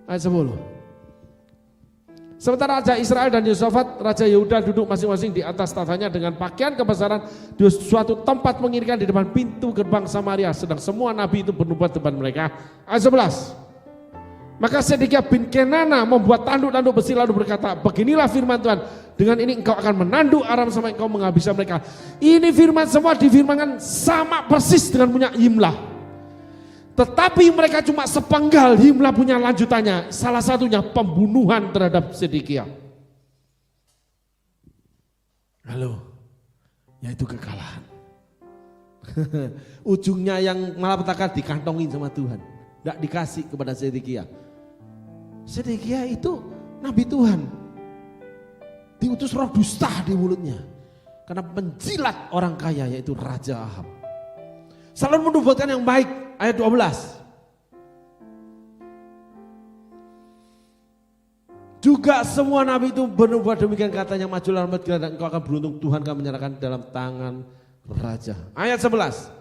Speaker 2: Ayat 10. Sementara Raja Israel dan Yosafat, Raja Yehuda duduk masing-masing di atas tatanya dengan pakaian kebesaran di suatu tempat mengirikan di depan pintu gerbang Samaria. Sedang semua nabi itu bernubuat depan mereka. Ayat 11. Maka Sedekia bin Kenana membuat tanduk-tanduk besi lalu berkata, beginilah firman Tuhan, dengan ini engkau akan menanduk Aram sampai engkau menghabisi mereka. Ini firman semua difirmankan sama persis dengan punya Yimlah. Tetapi mereka cuma sepenggal, Yimlah punya lanjutannya. Salah satunya pembunuhan terhadap Sedekia. Halo, yaitu kekalahan. Ujungnya yang malapetaka dikantongin sama Tuhan. Tidak dikasih kepada Sedekia. Sedekia itu nabi Tuhan. Diutus roh dusta di mulutnya. Karena penjilat orang kaya yaitu Raja Ahab. Selalu menubuatkan yang baik. Ayat 12. Juga semua nabi itu bernubuat demikian katanya, majulah lambat dan engkau akan beruntung, Tuhan akan menyerahkan dalam tangan raja. Ayat 11.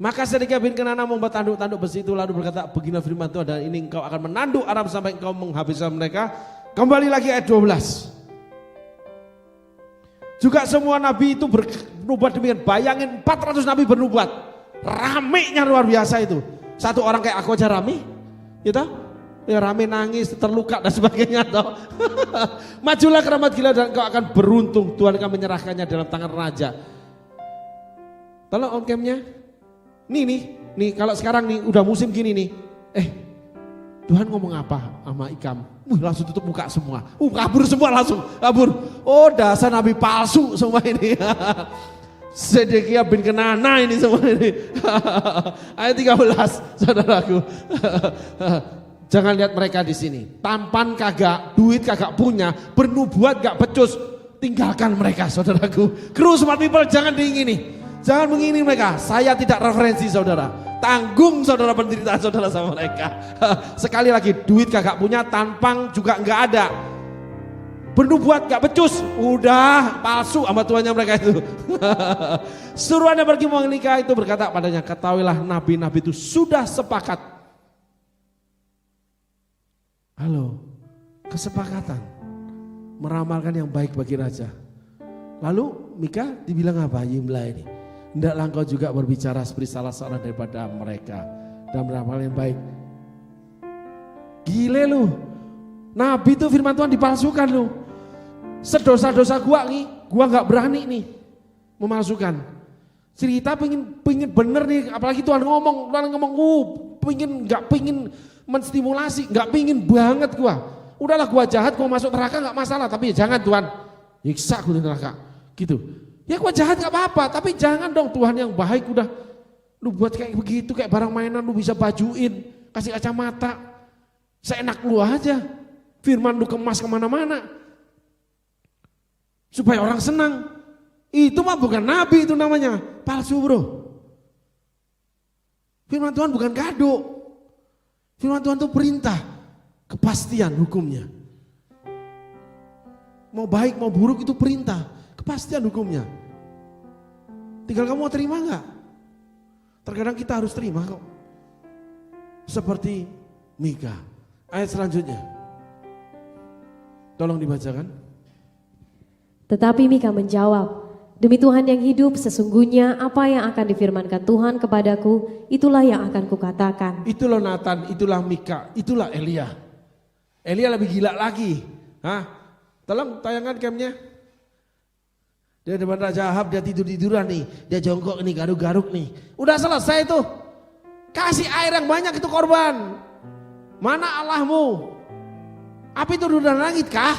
Speaker 2: Maka Sedekia bin Kenana membuat tanduk-tanduk besi itu lalu berkata, beginilah firman Tuhan, dan ini engkau akan menanduk Aram sampai engkau menghabisi mereka. Kembali lagi ayat 12. Juga semua nabi itu bernubuat demikian. Bayangin 400 nabi bernubuat. Ramenya luar biasa itu. Satu orang kayak aku aja rame. Gitu? Ya rame nangis, terluka dan sebagainya. Majulah ke Ramat Gilead dan engkau akan beruntung, Tuhan akan menyerahkannya dalam tangan raja. Tolong on cam-nya. Nih kalau sekarang nih udah musim gini nih. Tuhan ngomong apa sama Ikam? Langsung tutup muka semua. Kabur semua langsung, kabur. Oh dasar nabi palsu semua ini. Sedekia bin Kenana ini semua ini. Ayat 13, saudaraku. Jangan lihat mereka di sini. Tampan kagak, duit kagak punya, bernubuat gak becus. Tinggalkan mereka, saudaraku. Kru smart people jangan diingini. Jangan mengingini mereka. Saya tidak referensi saudara. Tanggung saudara penderitaan saudara sama mereka. Sekali lagi, duit kagak punya, tampang juga enggak ada. Bernubuat gak becus, udah palsu sama tuannya mereka itu. Suruhannya pergi menikah itu berkata padanya, ketahuilah nabi-nabi itu sudah sepakat. Halo, kesepakatan meramalkan yang baik bagi raja. Lalu Mika dibilang apa Yimla ini? Hendaklah engkau juga berbicara seperti salah seorang daripada mereka dan beramal yang baik. Gile lu, nabi itu firman Tuhan dipalsukan lu. Sedosa-dosa gua gak berani nih memalsukan. Cerita pengen bener nih, apalagi Tuhan ngomong, pengen menstimulasi, nggak pingin banget gua. Udahlah gua jahat, gua masuk neraka nggak masalah, tapi ya jangan Tuhan, nyiksa gua di neraka, gitu. Ya gua jahat nggak apa-apa, tapi jangan dong Tuhan yang baik udah lu buat kayak begitu, kayak barang mainan lu bisa bajuin, kasih kacamata, seenak lu aja. Firman lu kemas kemana-mana, supaya orang senang. Itu mah bukan nabi, itu namanya palsu bro. Firman Tuhan bukan kado. Firman Tuhan itu perintah, kepastian hukumnya. Mau baik mau buruk itu perintah, kepastian hukumnya. Tinggal kamu mau terima enggak? Terkadang kita harus terima kok. Seperti Mika. Ayat selanjutnya. Tolong dibacakan.
Speaker 1: Tetapi Mika menjawab, demi Tuhan yang hidup, sesungguhnya apa yang akan difirmankan Tuhan kepadaku, itulah yang akan kukatakan.
Speaker 2: Itulah Nathan, itulah Mika, itulah Elia. Elia lebih gila lagi. Hah? Tolong tayangan camnya. Dia depan Raja Ahab, dia tidur-tiduran nih. Dia jongkok nih, garuk-garuk nih. Udah selesai tuh. Kasih air yang banyak itu korban. Mana Allahmu? Api turun dari langit kah?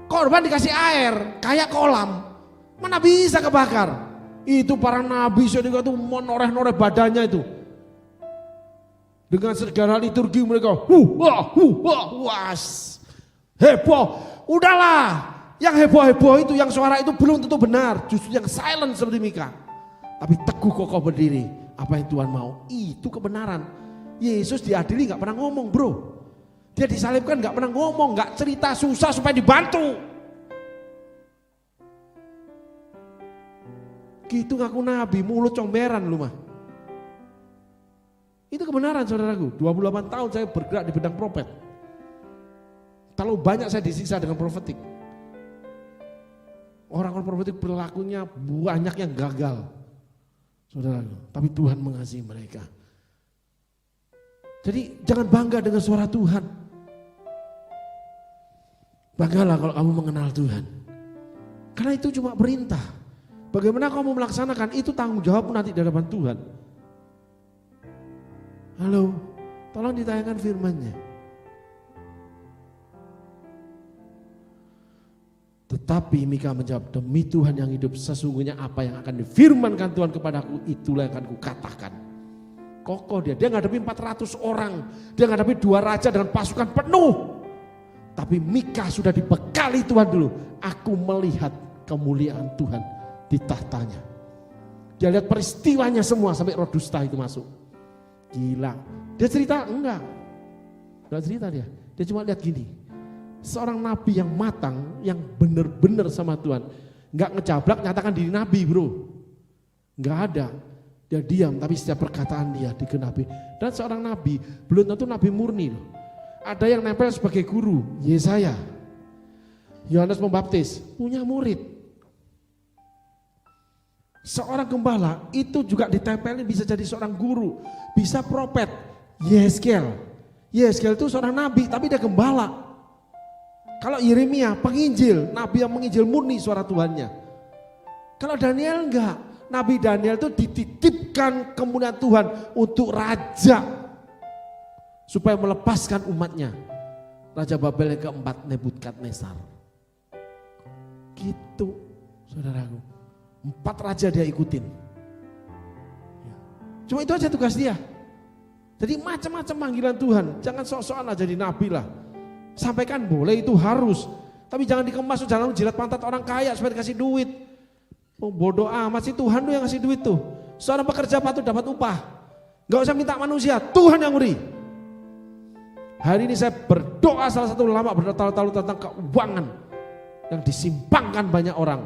Speaker 2: Korban dikasih air, kayak kolam. Mana bisa kebakar? Itu para nabi sedika itu menoreh-noreh badannya itu. Dengan segala liturgi mereka, was. Heboh. Udahlah. Yang heboh-heboh itu, yang suara itu belum tentu benar. Justru yang silent seperti Mika. Tapi teguh kokoh berdiri. Apa yang Tuhan mau, itu kebenaran. Yesus diadili gak pernah ngomong bro. Dia disalibkan gak pernah ngomong, gak cerita susah supaya dibantu. Gitu ngaku nabi, mulut comberan lu mah. Itu kebenaran saudaraku. 28 tahun saya bergerak di bidang profet. Terlalu banyak saya disiksa dengan profetik. Orang-orang profetik perilakunya banyak yang gagal. Saudaraku, tapi Tuhan mengasihi mereka. Jadi jangan bangga dengan suara Tuhan. Banggalah kalau kamu mengenal Tuhan. Karena itu cuma perintah. Bagaimana kamu melaksanakan itu tanggung jawab nanti di hadapan Tuhan. Halo, tolong ditayangkan firman-Nya. Tetapi Mika menjawab, demi Tuhan yang hidup, sesungguhnya apa yang akan difirmankan Tuhan kepadaku, itulah yang akan kukatakan. Kokoh dia ngadepi 400 orang, dia ngadepi 2 raja dengan pasukan penuh. Tapi Mika sudah dibekali Tuhan dulu. Aku melihat kemuliaan Tuhan di tahtanya. Dia lihat peristiwanya semua sampai roh dusta itu masuk. Gila. Dia cerita? Enggak cerita dia. Dia cuma lihat gini. Seorang nabi yang matang, yang benar-benar sama Tuhan. Enggak ngejablak nyatakan diri nabi bro. Enggak ada. Dia diam tapi setiap perkataan dia digenapi. Dan seorang nabi, belum tentu nabi murni loh. Ada yang nempel sebagai guru, Yesaya. Yohanes Pembaptis punya murid. Seorang gembala itu juga ditempelin bisa jadi seorang guru, bisa profet. Yeskel itu seorang nabi tapi dia gembala. Kalau Yeremia penginjil, nabi yang menginjil murni suara Tuhannya. Kalau Daniel enggak, Nabi Daniel itu dititipkan kemuliaan Tuhan untuk raja. Supaya melepaskan umatnya. Raja Babel yang keempat, Nebukadnezar. Gitu saudaraku. 4 raja dia ikutin. Cuma itu aja tugas dia. Jadi macam-macam panggilan Tuhan. Jangan sok-sokan aja jadi nabi lah. Sampaikan boleh, itu harus. Tapi jangan dikemas, jangan jilat pantat orang kaya supaya dikasih duit. Oh, bodoh amat sih, Tuhan tuh yang ngasih duit tuh. Seorang pekerja patut dapat upah. Gak usah minta manusia, Tuhan yang beri. Hari ini saya berdoa salah satu ulama bertahu-tahu tentang keuangan yang disimpangkan banyak orang.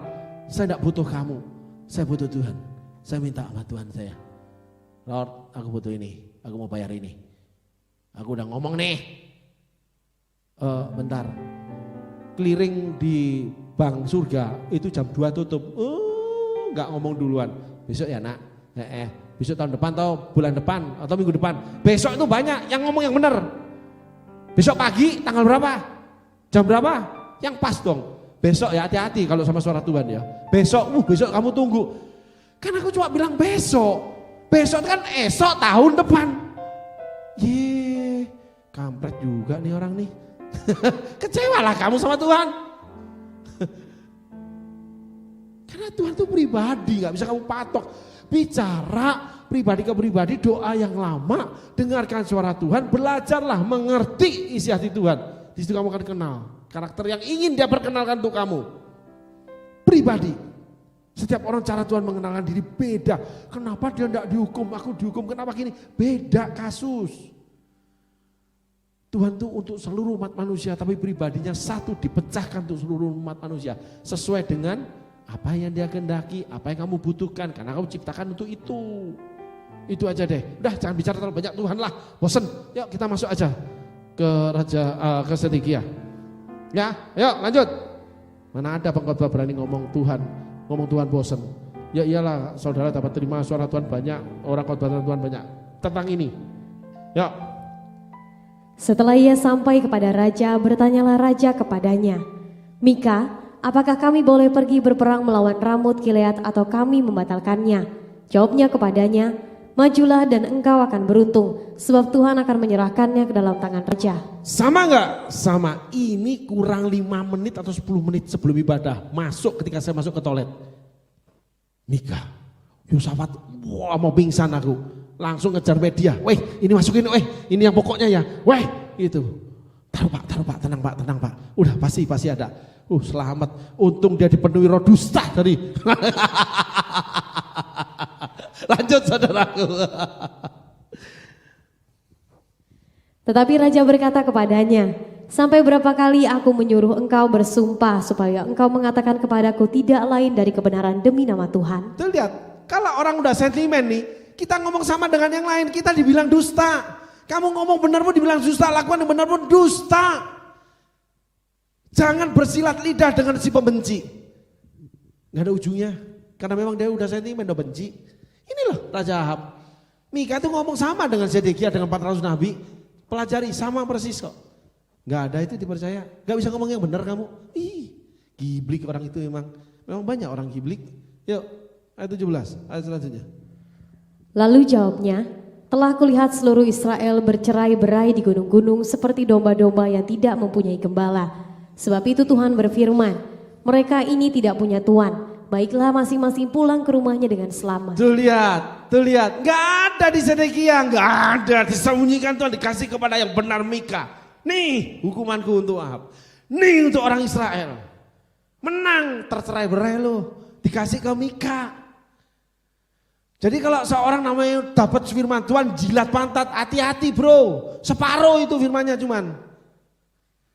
Speaker 2: Saya tidak butuh kamu, saya butuh Tuhan. Saya minta sama Tuhan saya. Lord, aku butuh ini, aku mau bayar ini. Aku udah ngomong nih. Bentar, clearing di bank surga itu jam 2 tutup. Nggak ngomong duluan. Besok ya nak. Besok tahun depan atau bulan depan atau minggu depan. Besok itu banyak yang ngomong yang benar. Besok pagi tanggal berapa? Jam berapa? Yang pas dong. Besok ya hati-hati kalau sama suara Tuhan ya. Besok kamu tunggu. Kan aku cuma bilang besok. Besok kan esok tahun depan. kampret juga nih orang nih. Kecewalah kamu sama Tuhan. Karena Tuhan itu pribadi, gak bisa kamu patok. Bicara pribadi ke pribadi, doa yang lama, dengarkan suara Tuhan, belajarlah mengerti isi hati Tuhan. Di situ kamu akan kenal karakter yang ingin dia perkenalkan untuk kamu. Pribadi. Setiap orang cara Tuhan mengenalkan diri beda. Kenapa dia tidak dihukum, aku dihukum, kenapa gini? Beda kasus. Tuhan itu untuk seluruh umat manusia, tapi pribadinya satu, dipecahkan untuk seluruh umat manusia. Sesuai dengan apa yang dia kehendaki, apa yang kamu butuhkan, karena kamu ciptakan untuk itu. Itu aja deh. Udah jangan bicara terlalu banyak, Tuhan lah, bosen. Yuk kita masuk aja ke ke Sedekia. Ya, yuk lanjut. Mana ada pengkhotbah berani ngomong Tuhan bosen. Ya iyalah, saudara dapat terima suara Tuhan banyak, orang khotbah Tuhan banyak tentang ini. Yuk.
Speaker 1: Setelah ia sampai kepada raja, bertanyalah raja kepadanya, Mika, apakah kami boleh pergi berperang melawan Ramot Gilead atau kami membatalkannya? Jawabnya kepadanya, majulah dan engkau akan beruntung, sebab Tuhan akan menyerahkannya ke dalam tangan raja.
Speaker 2: Sama enggak? Sama. Ini kurang 5 menit atau 10 menit sebelum ibadah. Masuk ketika saya masuk ke toilet. Mika, Yosafat, wah mau pingsan aku. Langsung ngejar media, weh ini masukin, weh ini yang pokoknya ya, weh itu. Taruh pak, tenang pak. Udah pasti ada. Selamat, untung dia dipenuhi roh dusta tadi. Lanjut saudaraku.
Speaker 1: Tetapi raja berkata kepadanya, sampai berapa kali aku menyuruh engkau bersumpah supaya engkau mengatakan kepadaku tidak lain dari kebenaran demi nama Tuhan.
Speaker 2: Tuh lihat, kalau orang udah sentimen nih, kita ngomong sama dengan yang lain, kita dibilang dusta. Kamu ngomong benar pun dibilang dusta, lakukan yang benar pun dusta. Jangan bersilat lidah dengan si pembenci. Gak ada ujungnya, karena memang dia udah sentimen, udah benci. Ini loh Raja Ahab. Mika tuh ngomong sama dengan Zedekia, dengan 400 nabi. Pelajari, sama persis kok. Gak ada itu dipercaya. Gak bisa ngomong yang benar kamu. Giblik orang itu memang banyak orang giblik. Yuk, ayat 17, ayat selanjutnya.
Speaker 1: Lalu jawabnya, telah kulihat seluruh Israel bercerai-berai di gunung-gunung seperti domba-domba yang tidak mempunyai gembala. Sebab itu Tuhan berfirman, mereka ini tidak punya tuan, baiklah masing-masing pulang ke rumahnya dengan selamat. Tuh lihat, gak ada di Zedekia, gak ada, disembunyikan Tuhan, dikasih kepada yang benar Mika. Nih hukumanku untuk Ahab, nih untuk orang Israel. Menang, tercerai-berai lo, dikasih ke Mika. Jadi kalau seorang namanya dapat firman Tuhan jilat pantat, hati-hati bro, separuh itu firmannya cuman.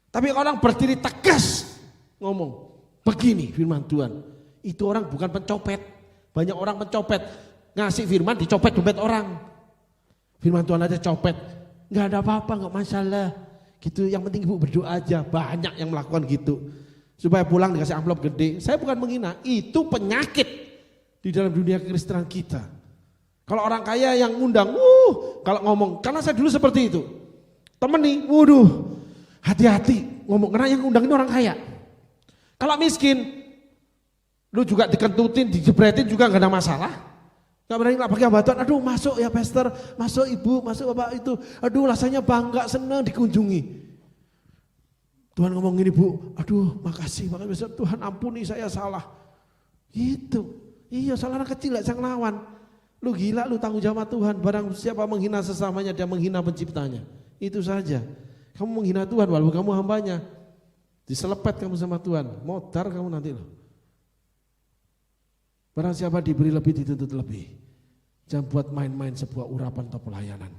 Speaker 1: Tapi orang berdiri tegas ngomong, begini firman Tuhan, itu orang bukan pencopet. Banyak orang pencopet, ngasih firman dicopet dompet orang. Firman Tuhan aja copet, nggak ada apa-apa, nggak masalah. Gitu, yang penting ibu berdoa aja. Banyak yang melakukan gitu, supaya pulang dikasih amplop gede. Saya bukan menghina, itu penyakit di dalam dunia kekristenan kita. Kalau orang kaya yang ngundang, kalau ngomong, karena saya dulu seperti itu. Temen nih, hati-hati ngomong, karena yang ngundang ini orang kaya. Kalau miskin, lu juga dikentutin, dijebretin juga gak ada masalah. Gak berani lah pakai batuan, aduh masuk ya pastor, masuk ibu, masuk bapak itu. Aduh rasanya bangga, senang dikunjungi. Tuhan ngomong gini bu, aduh makasih Tuhan ampuni saya salah. Gitu, iya salah anak kecil gak bisa ngelawan. Lu gila, lu tanggung jawab Tuhan. Barang siapa menghina sesamanya, dia menghina penciptanya. Itu saja. Kamu menghina Tuhan walaupun kamu hambanya. Diselepet kamu sama Tuhan, modar kamu nanti loh. Barang siapa diberi lebih dituntut lebih. Jangan buat main-main sebuah urapan atau pelayanan.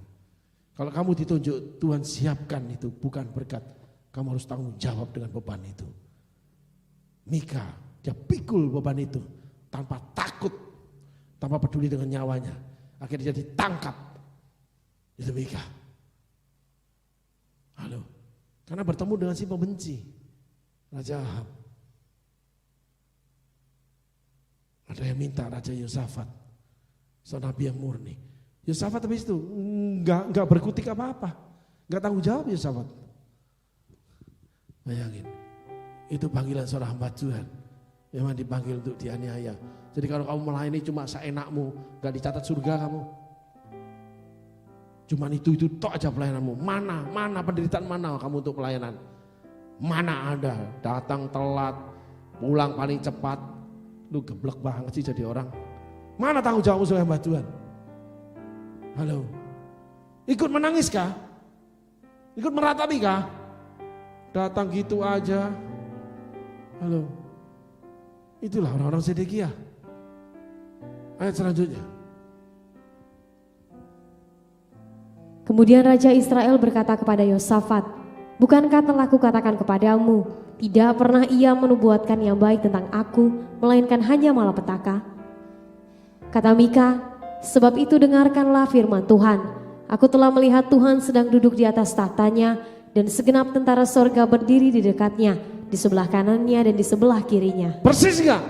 Speaker 1: Kalau kamu ditunjuk Tuhan siapkan itu, bukan berkat. Kamu harus tanggung jawab dengan beban itu. Mika, dia pikul beban itu tanpa takut, tanpa peduli dengan nyawanya. Akhirnya dia ditangkap. Itu Mika. Halo. Karena bertemu dengan si pembenci, Raja Ahab. Ada yang minta Raja Yosafat, seorang nabi yang murni. Yosafat habis itu enggak berkutik apa-apa, enggak tanggung jawab Yosafat. Bayangin, itu panggilan seorang hamba Tuhan, memang dipanggil untuk dianiaya. Jadi kalau kamu melayani cuma seenakmu, enggak dicatat surga kamu.
Speaker 2: Cuman itu tok aja pelayananmu. Mana penderitaan mana kamu untuk pelayanan? Mana ada datang telat, pulang paling cepat. Lu geblek banget sih jadi orang. Mana tanggung jawabmu sebagai hamba Tuhan? Halo. Ikut menangis kah? Ikut meratapi kah? Datang gitu aja. Halo. Itulah orang-orang Zedekia. Ayat selanjutnya.
Speaker 1: Kemudian Raja Israel berkata kepada Yosafat, bukankah telah kukatakan kepadamu, tidak pernah ia menubuatkan yang baik tentang aku, melainkan hanya malapetaka? Kata Mika, sebab itu dengarkanlah firman Tuhan. Aku telah melihat Tuhan sedang duduk di atas tahtanya, dan segenap tentara sorga berdiri di dekatnya, di sebelah kanannya dan di sebelah kirinya.
Speaker 2: Persis enggak?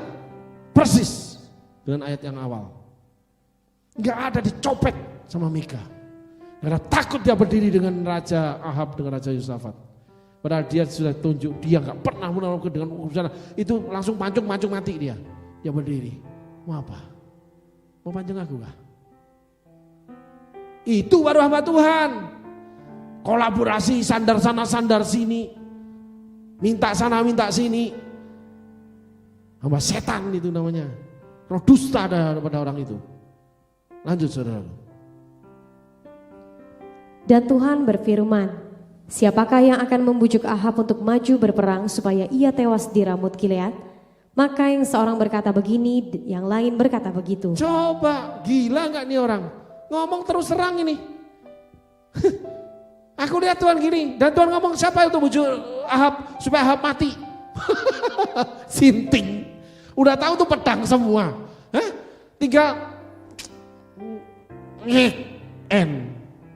Speaker 2: Persis dengan ayat yang awal. Enggak ada dicopet sama Mika. Karena takut dia berdiri dengan Raja Ahab, dengan Raja Yosafat. Padahal dia sudah tunjuk, dia enggak pernah menolak dengan urusan itu, langsung pancung mati dia. Dia berdiri. Mau apa? Mau pancung aku kah? Itu baru hamba Tuhan. Kolaborasi, sandar sana sandar sini, minta sana minta sini. Hamba setan itu namanya. Roh dusta ada pada orang itu. Lanjut saudara.
Speaker 1: Dan Tuhan berfirman, siapakah yang akan membujuk Ahab untuk maju berperang supaya ia tewas di Ramut Gilead? Maka yang seorang berkata begini, yang lain berkata begitu.
Speaker 2: Coba, gila gak nih orang? Ngomong terus terang ini. Aku lihat Tuhan gini, dan Tuhan ngomong siapa yang untuk bujuk Ahab supaya Ahab mati? Sinting. Udah tahu tuh pedang semua. Tinggal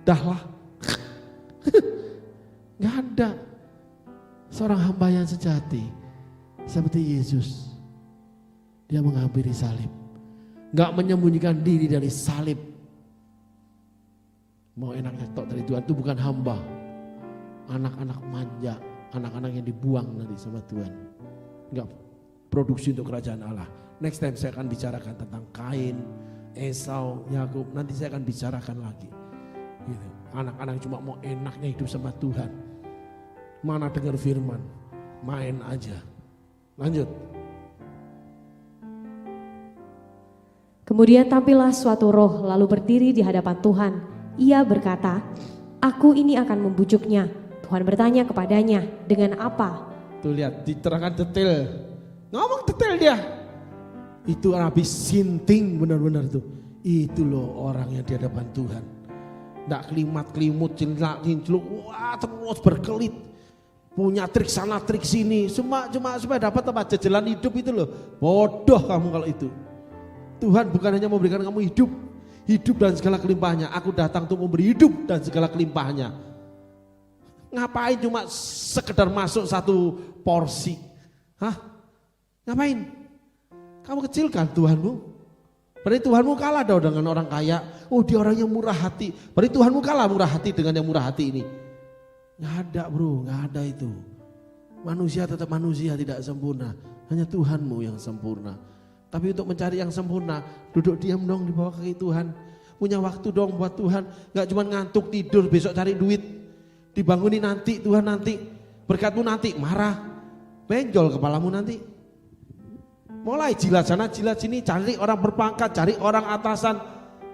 Speaker 2: dah lah. Gak ada seorang hamba yang sejati seperti Yesus. Dia menghampiri salib, gak menyembunyikan diri dari salib. Mau enaknya tok dari Tuhan itu bukan hamba. Anak-anak manja, anak-anak yang dibuang nanti sama Tuhan. Enggak produksi untuk kerajaan Allah. Next time saya akan bicarakan tentang Kain, Esau, Yakub. Nanti saya akan bicarakan lagi. Gitu. Anak-anak cuma mau enaknya hidup sama Tuhan. Mana dengar firman, main aja. Lanjut.
Speaker 1: Kemudian tampillah suatu roh lalu berdiri di hadapan Tuhan. Ia berkata, aku ini akan membujuknya. Tuhan bertanya kepadanya, dengan apa?
Speaker 2: Tuh lihat, diterangkan detail. Ngomong detail dia. Itu Nabi Sinting benar-benar tuh. Itu loh orang yang di hadapan Tuhan. Nggak kelimat-kelimut, cincluk, wah terus berkelit. Punya trik sana, trik sini. Cuma supaya dapat apa? Jalan hidup itu loh. Bodoh kamu kalau itu. Tuhan bukan hanya memberikan kamu hidup dan segala kelimpahannya. Aku datang untuk memberi hidup dan segala kelimpahannya. Ngapain cuma sekedar masuk satu porsi? Hah? Ngapain? Kamu kecilkan Tuhanmu. Berarti Tuhanmu kalah dong dengan orang kaya. Oh dia orang yang murah hati. Berarti Tuhanmu kalah murah hati dengan yang murah hati ini. Nggak ada bro, nggak ada itu. Manusia tetap manusia, tidak sempurna. Hanya Tuhanmu yang sempurna. Tapi untuk mencari yang sempurna, duduk diam dong di bawah kaki Tuhan. Punya waktu dong buat Tuhan. Gak cuma ngantuk tidur besok cari duit. Dibangunin nanti Tuhan nanti. Berkatmu nanti marah. Benjol kepalamu nanti. Mulai jilat sana jilat sini. Cari orang berpangkat, cari orang atasan.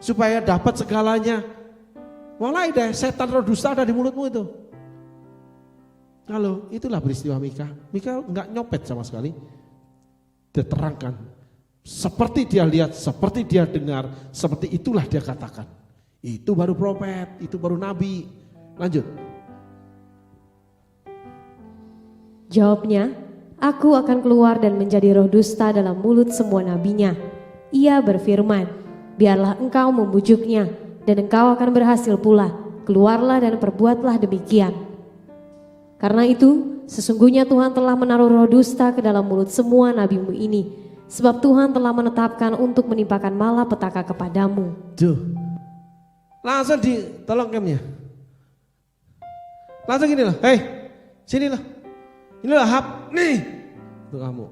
Speaker 2: Supaya dapat segalanya. Mulai deh setan roh dusta ada di mulutmu itu. Halo, itulah peristiwa Mika. Mika gak nyopet sama sekali. Dia terangkan. Seperti dia lihat, seperti dia dengar, seperti itulah dia katakan. Itu baru profet, itu baru nabi. Lanjut.
Speaker 1: Jawabnya, aku akan keluar dan menjadi roh dusta dalam mulut semua nabinya. Ia berfirman, biarlah engkau membujuknya, dan engkau akan berhasil pula. Keluarlah dan perbuatlah demikian. Karena itu, sesungguhnya Tuhan telah menaruh roh dusta ke dalam mulut semua nabimu ini. Sebab Tuhan telah menetapkan untuk menimpakan malapetaka kepadamu.
Speaker 2: Tuh. Langsung ditolong camnya. Langsung gini loh. Hei, sini loh. Ini loh Ahab, nih. Untuk kamu.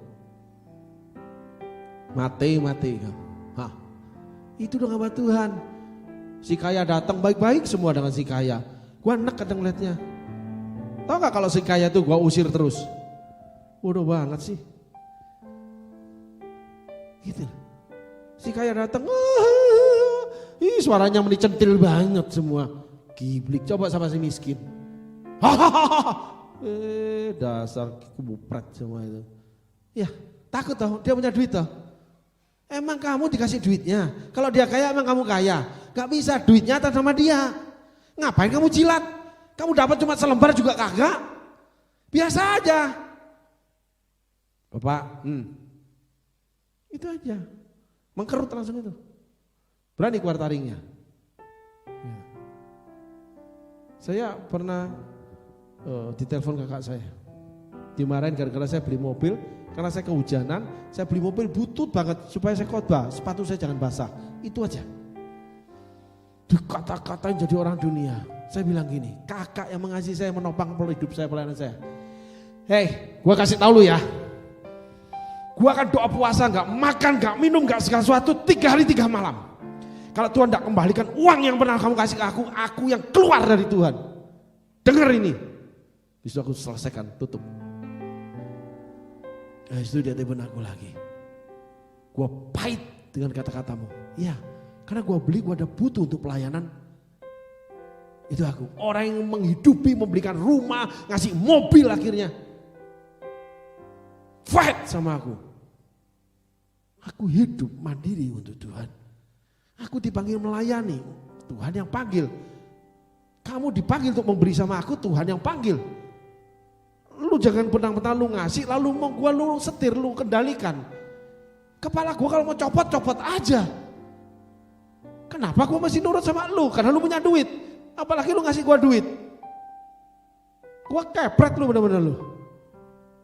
Speaker 2: Mati kamu. Hah. Itu dong hamba Tuhan. Si kaya datang baik-baik semua dengan si kaya. Gua enek kadang liatnya. Tahu gak kalau si kaya tuh gua usir terus? Bodoh banget sih. Gitu. Si kaya datang, suaranya menicentil banget semua. Giblik, coba sama si miskin. Dasar kubupret semua itu. Ya, takut tau, dia punya duit tau. Emang kamu dikasih duitnya? Kalau dia kaya emang kamu kaya? Gak bisa, duitnya atas nama dia. Ngapain kamu jilat? Kamu dapat cuma selembar juga kagak? Biasa aja. Bapak, itu aja. Mengkerut langsung itu. Berani keluar taringnya. Ya. Saya pernah ditelepon kakak saya. Dimarahin gara-gara saya beli mobil. Karena saya kehujanan, saya beli mobil butut banget supaya saya khotbah, sepatu saya jangan basah. Itu aja. Dikata-katain jadi orang dunia. Saya bilang gini, kakak yang mengasihi saya, menopang hidup saya, pelayanan saya. Hei, gua kasih tahu lu ya. Gua akan doa puasa, gak makan, gak minum, gak segala sesuatu 3 hari 3 malam. Kalau Tuhan gak kembalikan uang yang pernah kamu kasih ke aku yang keluar dari Tuhan. Dengar ini. Bisa aku selesaikan, tutup. Nah, itu dia telepon aku lagi. Gua pahit dengan kata-katamu. Iya, karena gua beli, gua ada butuh untuk pelayanan. Itu aku. Orang yang menghidupi, membelikan rumah, ngasih mobil akhirnya. Fight sama aku. Aku hidup mandiri untuk Tuhan. Aku dipanggil melayani. Tuhan yang panggil. Kamu dipanggil untuk memberi sama aku, Tuhan yang panggil. Lu jangan benang-benang lu ngasih, lalu mau gua lu setir, lu kendalikan. Kepala gua kalau mau copot, copot aja. Kenapa gua masih nurut sama lu? Karena lu punya duit. Apalagi lu ngasih gua duit. Gua kepret lu bener-bener lu.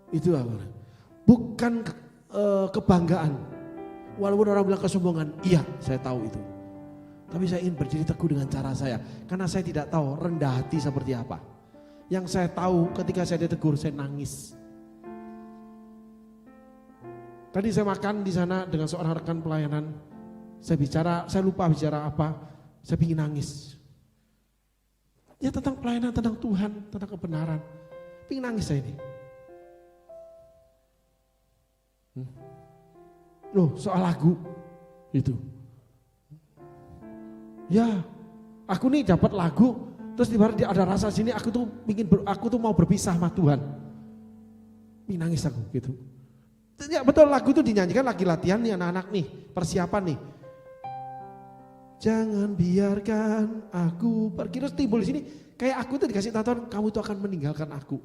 Speaker 2: Itu apa? Bukan kebanggaan. Walaupun orang bilang kesombongan, iya saya tahu itu. Tapi saya ingin berdiri teguh dengan cara saya. Karena saya tidak tahu rendah hati seperti apa. Yang saya tahu ketika saya ditegur, saya nangis. Tadi saya makan di sana dengan seorang rekan pelayanan. Saya lupa bicara apa. Saya ingin nangis. Ya tentang pelayanan, tentang Tuhan, tentang kebenaran. Ingin nangis saya ini. Loh, soal lagu itu. Ya, aku nih dapat lagu. Terus tiba-tiba ada rasa sini aku tuh mau berpisah sama Tuhan. Nangis aku gitu. Ya betul, lagu itu dinyanyikan lagi latihan nih anak-anak nih, persiapan nih. Jangan biarkan aku pergi, terus timbul di sini kayak aku tuh dikasih tahu kamu tuh akan meninggalkan aku.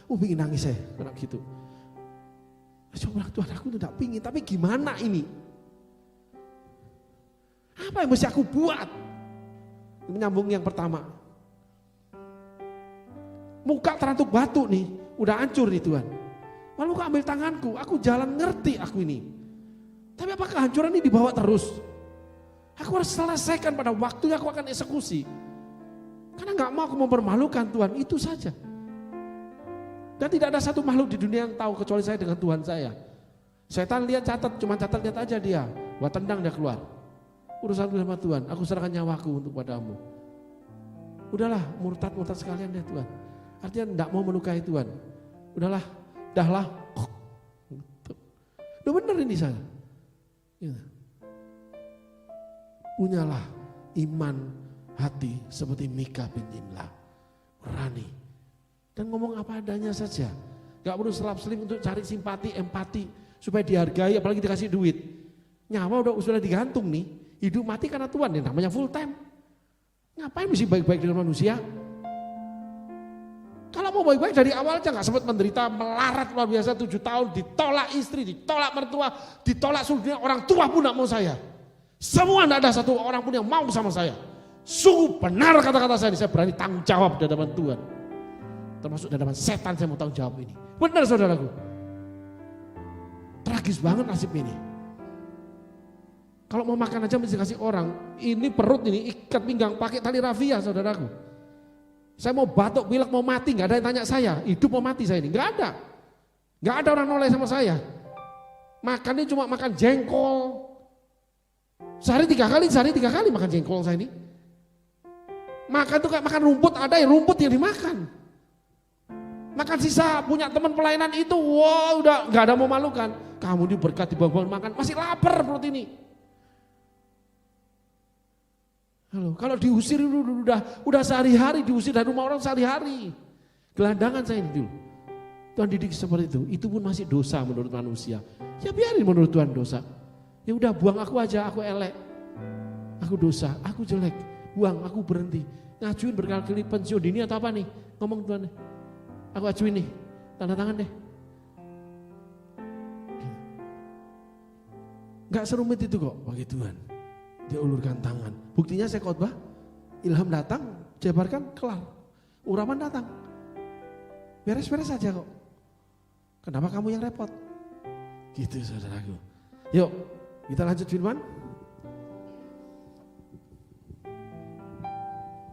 Speaker 2: Pingin nangis saya, kayak gitu. Coba Tuhan, aku tuh tidak pingin, tapi gimana ini? Apa yang mesti aku buat? Menyambung yang pertama. Muka terantuk batu nih, udah hancur nih Tuhan. Lalu kau ambil tanganku, aku jalan ngerti aku ini. Tapi apakah kehancuran ini dibawa terus? Aku harus selesaikan pada waktunya, aku akan eksekusi. Karena gak mau aku mempermalukan Tuhan, itu saja. Dan tidak ada satu makhluk di dunia yang tahu kecuali saya dengan Tuhan saya. Setan lihat catat, cuma catat lihat aja dia. Gua tendang dia keluar. Urusanku sama Tuhan, aku serahkan nyawaku untuk padamu. Udahlah, murtad sekalian deh Tuhan. Artinya enggak mau melukai Tuhan. Udahlah, dahlah. Udah bener ini saya. Ya. Punyalah iman hati seperti Mika bin Imla. Berani. Dan ngomong apa adanya saja. Gak perlu selap-selip untuk cari simpati, empati. Supaya dihargai, apalagi dikasih duit. Nyawa sudah digantung nih. Hidup mati karena Tuhan, yang namanya full time. Ngapain mesti baik-baik dengan manusia? Kalau mau baik-baik dari awal aja gak sempat menderita melarat luar biasa 7 tahun, ditolak istri, ditolak mertua, ditolak seluruh dunia, orang tua pun gak mau saya. Semua gak ada satu orang pun yang mau sama saya. Sungguh benar kata-kata saya ini, saya berani tanggung jawab di hadapan Tuhan. Termasuk di hadapan setan saya mau tanggung jawab ini. Benar saudaraku. Tragis banget nasib ini. Kalau mau makan aja mesti kasih orang, ini perut ini ikat pinggang pakai tali rafia saudaraku. Saya mau batuk, pilek, mau mati, gak ada yang tanya saya, hidup mau mati saya ini, gak ada. Gak ada orang noleh sama saya. Makannya cuma makan jengkol. Sehari tiga kali makan jengkol saya ini. Makan tuh kayak makan rumput, ada yang rumput yang dimakan. Makan sisa punya teman pelayanan itu, wow udah gak ada mau malukan. Kamu diberkati bangun makan, masih lapar perut ini. Halo, kalau diusir udah sehari-hari diusir dari rumah orang sehari-hari. Gelandangan saya ini dulu. Tuhan didik seperti itu pun masih dosa menurut manusia. Ya biarin menurut Tuhan dosa. Ya udah buang aku aja, aku elek. Aku dosa, aku jelek. Buang, aku berhenti. Ngajuin berkali-kali pensiun dini atau apa nih? Ngomong Tuhan nih. Aku ajuin nih, tanda tangan deh. Gak serumit itu kok bagi Tuhan. Dia ulurkan tangan. Buktinya saya khotbah, ilham datang, jabarkan, kelar. Urapan datang. Beres-beres saja kok. Kenapa kamu yang repot? Gitu saudaraku. Yuk, kita lanjut firman.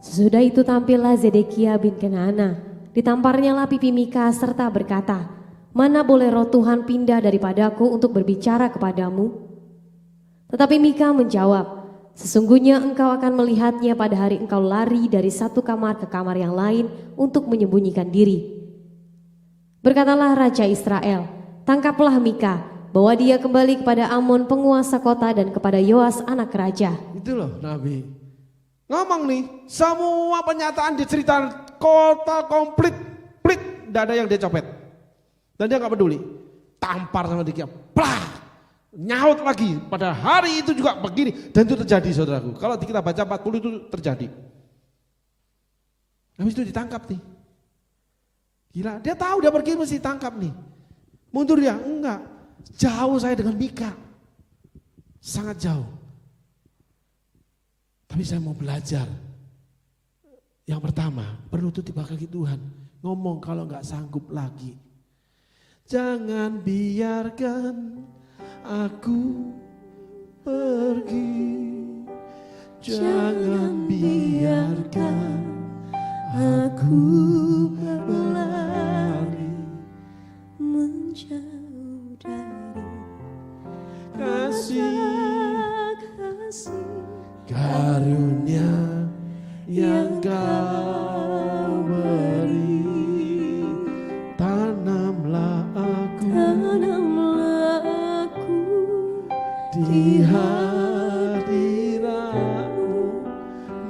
Speaker 1: Sesudah itu tampillah Zedekia bin Kenaana. Ditamparnyalah pipi Mika serta berkata, mana boleh roh Tuhan pindah daripadaku untuk berbicara kepadamu? Tetapi Mika menjawab, sesungguhnya engkau akan melihatnya pada hari engkau lari dari satu kamar ke kamar yang lain untuk menyembunyikan diri. Berkatalah Raja Israel, tangkaplah Mika, bawa dia kembali kepada Amon penguasa kota dan kepada Yoas anak raja.
Speaker 2: Itu loh Nabi. Ngomong nih, semua penyataan diceritakan kota komplit, tidak ada yang dia copet. Dan dia gak peduli. Tampar sama dia, plah. Nyaut lagi, pada hari itu juga begini. Dan itu terjadi saudaraku. Kalau kita baca 40 itu terjadi. Habis itu ditangkap nih. Gila, dia tahu dia pergi mesti tangkap nih. Mundur dia, enggak. Jauh saya dengan Mika. Sangat jauh. Tapi saya mau belajar. Yang pertama, berlutut di kaki Tuhan. Ngomong kalau enggak sanggup lagi. Jangan biarkan aku pergi, jangan biarkan aku berlari
Speaker 1: menjauh dari
Speaker 2: kasih
Speaker 1: karunia
Speaker 2: yang kau beri. Tanamlah aku di hadiratmu,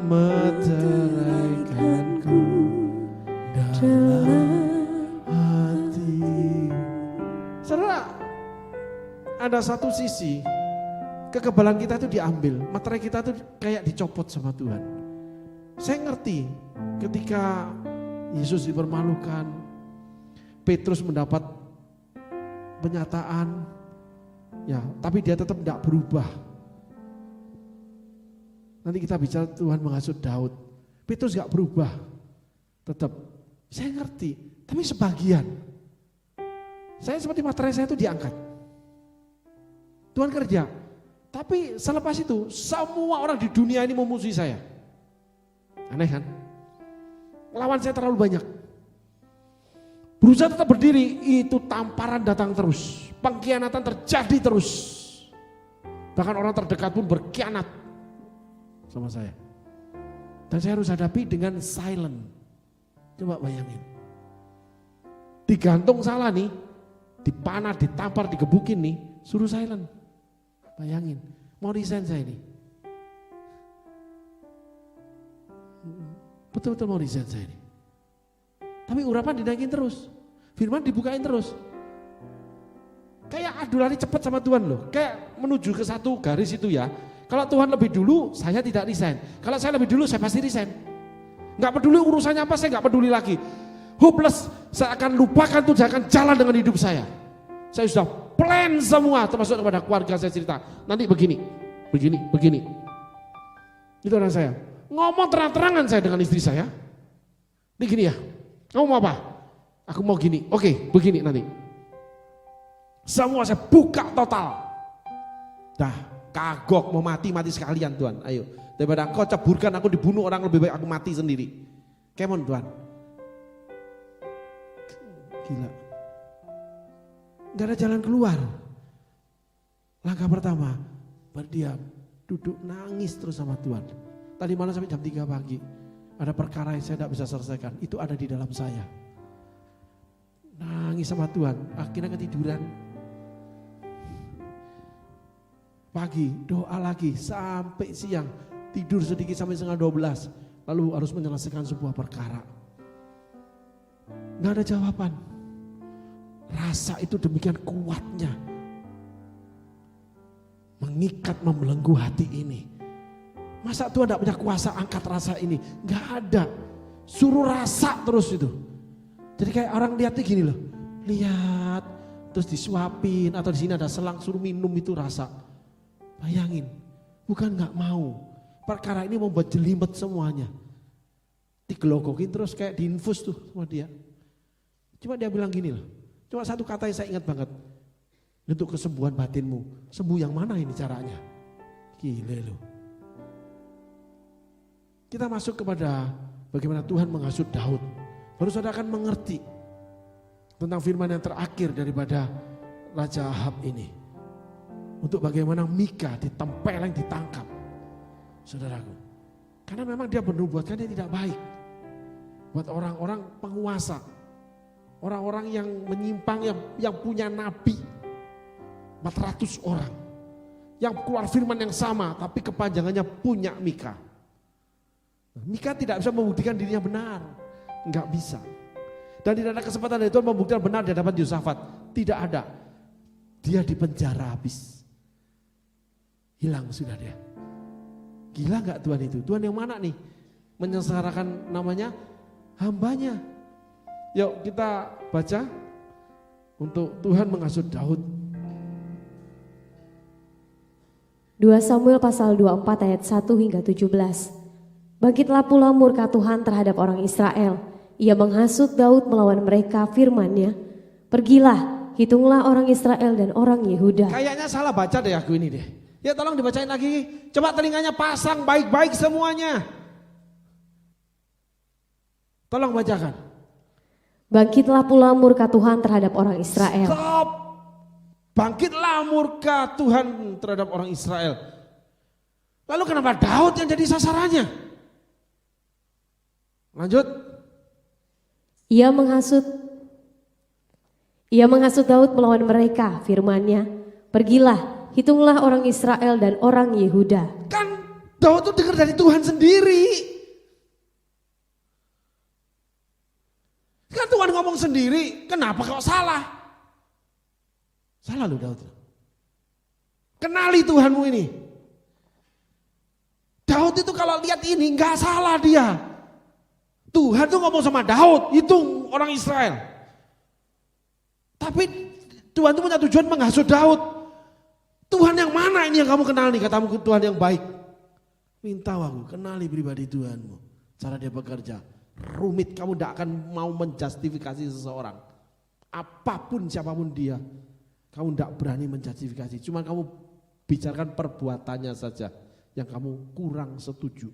Speaker 2: meteraikanku dalam hati. Saudara, ada satu sisi kekebalan kita itu diambil, materai kita itu kayak dicopot sama Tuhan. Saya ngerti ketika Yesus dipermalukan, Petrus mendapat penyataan, ya, tapi dia tetap tidak berubah. Nanti kita bicara Tuhan menghasut Daud. Petrus gak berubah. Tetap. Saya ngerti. Tapi sebagian. Saya seperti materai saya itu diangkat. Tuhan kerja. Tapi selepas itu semua orang di dunia ini memusuhi saya. Aneh kan? Lawan saya terlalu banyak. Berusaha tetap berdiri, itu tamparan datang terus. Pengkhianatan terjadi terus. Bahkan orang terdekat pun berkhianat sama saya. Dan saya harus hadapi dengan silent. Coba bayangin. Digantung salah nih, dipanah, ditampar, digebukin nih, suruh silent. Bayangin, mau resign saya nih. Betul-betul mau resign saya nih. Tapi urapan dinaikin terus, firman dibukain terus. Kayak adu lari cepat sama Tuhan loh, kayak menuju ke satu garis itu ya. Kalau Tuhan lebih dulu, saya tidak resign. Kalau saya lebih dulu, saya pasti resign. Gak peduli urusannya apa, saya gak peduli lagi. Hopeless, saya akan lupakan itu, saya akan jalan dengan hidup saya. Saya sudah plan semua, termasuk kepada keluarga saya cerita. Nanti begini. Itu orang saya. Ngomong terang-terangan saya dengan istri saya. Ini gini ya. Kamu mau apa? Aku mau gini. Oke, begini nanti. Semua saya buka total. Dah, kagok mau mati sekalian Tuhan. Ayo, daripada engkau ceburkan aku dibunuh orang, lebih baik aku mati sendiri. Kemon Tuhan. Gila. Gak ada jalan keluar. Langkah pertama, berdiam, duduk nangis terus sama Tuhan. Tadi malam sampai jam 3 pagi. Ada perkara yang saya tidak bisa selesaikan, itu ada di dalam saya. Nangis sama Tuhan, akhirnya ketiduran. Pagi doa lagi sampai siang, tidur sedikit sampai setengah 12, lalu harus menyelesaikan sebuah perkara. Gak ada jawaban. Rasa itu demikian kuatnya, mengikat, membelenggu hati ini. Masa Tuhan tidak punya kuasa angkat rasa ini? Gak ada. Suruh rasa terus itu. Jadi kayak orang lihatnya gini loh, lihat terus disuapin atau di sini ada selang suruh minum itu rasa. Bayangin, bukan nggak mau. Perkara ini membuat jelimet semuanya. Digelogokin terus kayak diinfus tuh sama dia. Cuma dia bilang gini loh, cuma satu kata yang saya ingat banget. Untuk kesembuhan batinmu, sembuh yang mana ini caranya? Gile loh. Kita masuk kepada bagaimana Tuhan menghasut Daud. Baru saudara akan mengerti tentang firman yang terakhir daripada Raja Ahab ini. Untuk bagaimana Mika ditempeleng, ditangkap. Saudaraku. Karena memang dia bernubuatkan yang tidak baik. Buat orang-orang penguasa. Orang-orang yang menyimpang, yang punya nabi. 400 orang. Yang keluar firman yang sama, tapi kepanjangannya punya Mika. Mika tidak bisa membuktikan dirinya benar. Enggak bisa. Dan tidak ada kesempatan dari Tuhan membuktikan benar di hadapan Yosafat. Tidak ada. Dia dipenjara habis. Hilang sudah dia. Gila enggak Tuhan itu? Tuhan yang mana nih? Menyengsarakan namanya hambanya. Yuk kita baca untuk Tuhan menghasut Daud.
Speaker 1: 2 Samuel pasal 24 ayat 1 hingga 17. Bangkitlah pula murka Tuhan terhadap orang Israel. Ia menghasut Daud melawan mereka, firman-Nya, pergilah, hitunglah orang Israel dan orang Yehuda.
Speaker 2: Kayaknya salah baca deh aku ini deh. Ya tolong dibacain lagi. Coba telinganya pasang baik-baik semuanya. Tolong bacakan.
Speaker 1: Bangkitlah pula murka Tuhan terhadap orang Israel.
Speaker 2: Stop. Bangkitlah murka Tuhan terhadap orang Israel. Lalu kenapa Daud yang jadi sasarannya? Lanjut. Ia menghasut Daud melawan mereka, firman-Nya, pergilah, hitunglah orang Israel dan orang Yehuda. Kan Daud itu dengar dari Tuhan sendiri. Kan Tuhan ngomong sendiri, kenapa kok salah? Salah lu Daud. Kenali Tuhanmu ini. Daud itu kalau lihat ini gak salah dia. Tuhan tuh ngomong sama Daud, hitung orang Israel. Tapi Tuhan tuh punya tujuan menghasut Daud. Tuhan yang mana ini yang kamu kenal nih, katamu Tuhan yang baik. Minta aku, kenali pribadi Tuhanmu. Cara dia bekerja. Rumit, kamu tidak akan mau menjustifikasi seseorang. Apapun siapapun dia. Kamu tidak berani menjustifikasi. Cuma kamu bicarakan perbuatannya saja. Yang kamu kurang setuju.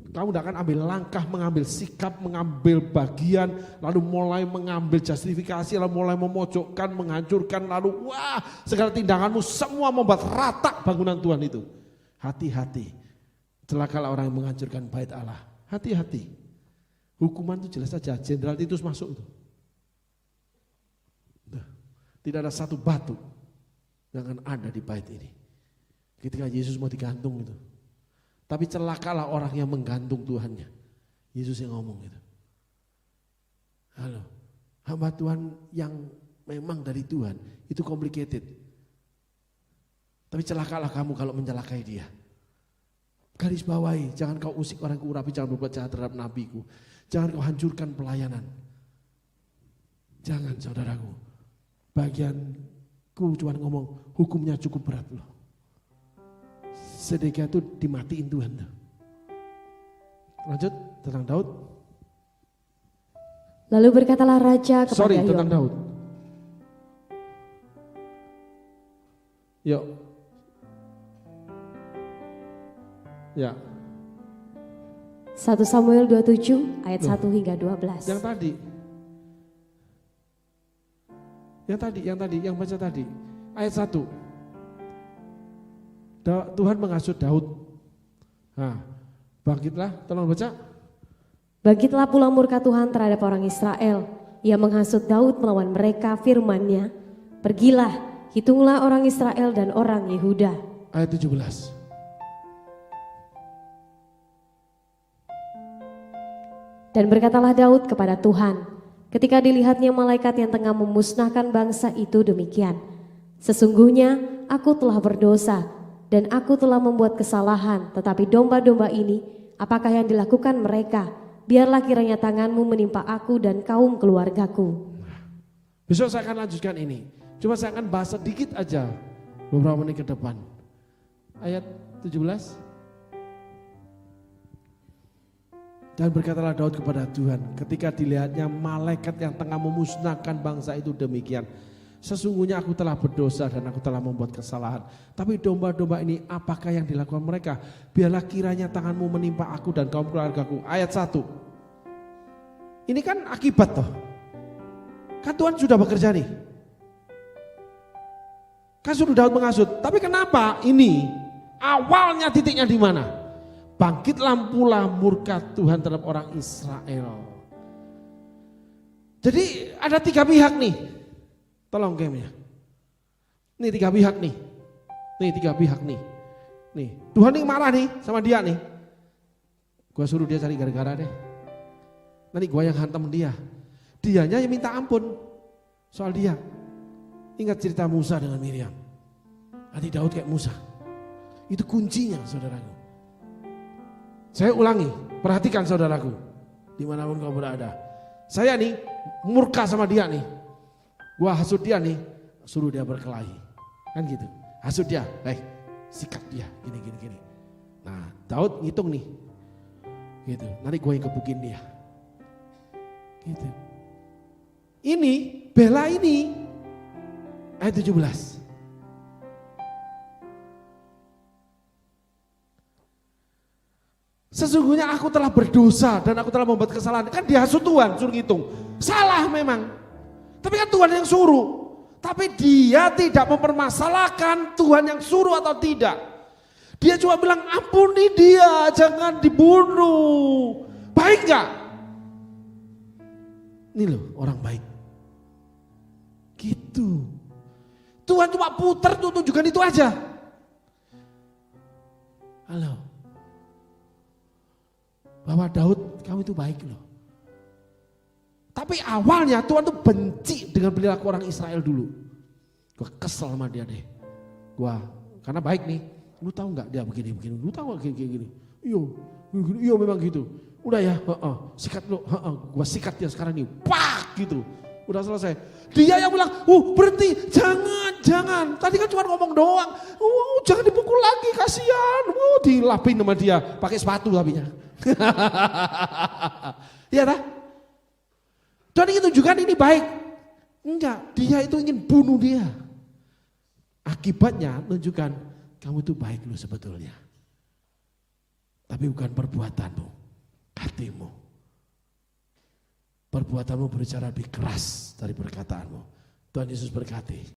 Speaker 2: Kamu tidak akan ambil langkah, mengambil sikap, mengambil bagian, lalu mulai mengambil justifikasi, lalu mulai memojokkan, menghancurkan, lalu wah segala tindakanmu semua membuat rata bangunan Tuhan itu. Hati-hati, celakalah orang yang menghancurkan bait Allah. Hati-hati, hukuman itu jelas saja, Jenderal Titus masuk itu. Tidak ada satu batu yang akan ada di bait ini. Ketika Yesus mau digantung itu. Tapi celakalah orang yang menggantung Tuhannya. Yesus yang ngomong itu. Halo, hamba Tuhan yang memang dari Tuhan itu complicated. Tapi celakalah kamu kalau mencelakai dia. Garis bawahi, jangan kau usik orang keurapi, jangan berbuat jahat terhadap nabiku. Jangan kau hancurkan pelayanan. Jangan saudaraku. Bagianku cuma ngomong hukumnya cukup berat loh. Sedekia itu dimatiin Tuhan. Lanjut tentang Daud.
Speaker 1: Lalu berkatalah raja kepada Yoab.
Speaker 2: Tentang Daud. Yuk. Ya.
Speaker 1: 1 Samuel 27 ayat 1 hingga 12.
Speaker 2: Yang baca tadi. Ayat 1. Tuhan menghasut Daud. Nah, Bangkitlah, tolong baca.
Speaker 1: Bangkitlah pula murka Tuhan terhadap orang Israel. Ia menghasut Daud melawan mereka, firman-Nya, pergilah, hitunglah orang Israel dan orang Yehuda.
Speaker 2: Ayat 17.
Speaker 1: Dan berkatalah Daud kepada Tuhan, ketika dilihatnya malaikat yang tengah memusnahkan bangsa itu demikian, sesungguhnya aku telah berdosa dan aku telah membuat kesalahan, tetapi domba-domba ini, apakah yang dilakukan mereka? Biarlah kiranya tanganmu menimpa aku dan kaum keluargaku.
Speaker 2: Besok saya akan lanjutkan ini. Cuma saya akan bahas sedikit aja beberapa menit ke depan. Ayat 17. Dan berkatalah Daud kepada Tuhan, ketika dilihatnya malaikat yang tengah memusnahkan bangsa itu demikian, sesungguhnya aku telah berdosa dan aku telah membuat kesalahan. Tapi domba-domba ini apakah yang dilakukan mereka? Biarlah kiranya tanganmu menimpa aku dan kaum keluargaku. Ayat 1. Ini kan akibat toh. Kan Tuhan sudah bekerja nih. Kan suruh Daud menghasut. Tapi kenapa ini awalnya titiknya di mana? Bangkitlah pula murka Tuhan terhadap orang Israel. Jadi ada 3 pihak nih. Tolong gamenya. Nih 3 pihak nih. Nih 3 pihak nih. Nih, Tuhan nih marah nih sama dia nih. Gua suruh dia cari gara-gara deh. Nanti gua yang hantam dia. Dianya yang minta ampun soal dia. Ingat cerita Musa dengan Miriam. Nanti Daud kayak Musa. Itu kuncinya saudaraku. Saya ulangi, perhatikan saudaraku. Dimanapun kau berada. Saya nih murka sama dia nih. Gua hasut dia nih, suruh dia berkelahi. Kan gitu. Hasut dia, sikat dia, gini. Nah, Daud ngitung nih. Gitu. Nanti gue yang gebukin dia. Gitu. Ini, bela ini. Ayat 17. Sesungguhnya aku telah berdosa dan aku telah membuat kesalahan. Kan dihasut Tuhan, suruh ngitung. Salah memang. Tapi kan Tuhan yang suruh. Tapi dia tidak mempermasalahkan Tuhan yang suruh atau tidak. Dia cuma bilang ampuni dia, jangan dibunuh. Baik gak? Ini loh orang baik. Gitu. Tuhan cuma putar tuh tunjukkan itu aja. Halo. Bahwa Daud, kamu itu baik loh. Tapi awalnya Tuhan tuh benci dengan perilaku orang Israel dulu. Gue kesel sama dia deh. Karena baik nih. Lu tahu nggak dia begini? Lu tahu nggak gini? Iya memang gitu. Udah ya, sikat lu. Gue sikat dia sekarang nih. Pak gitu. Udah selesai. Dia yang bilang, berhenti, jangan. Tadi kan cuma ngomong doang. Jangan dipukul lagi, kasihan. Dilapin sama dia, pakai sepatu tapinya. Iya dah. Dan ingin tunjukkan ini baik. Enggak, dia itu ingin bunuh dia. Akibatnya tunjukkan kamu itu baik loh sebetulnya. Tapi bukan perbuatanmu, hatimu. Perbuatanmu berbicara lebih keras dari perkataanmu. Tuhan Yesus berkati.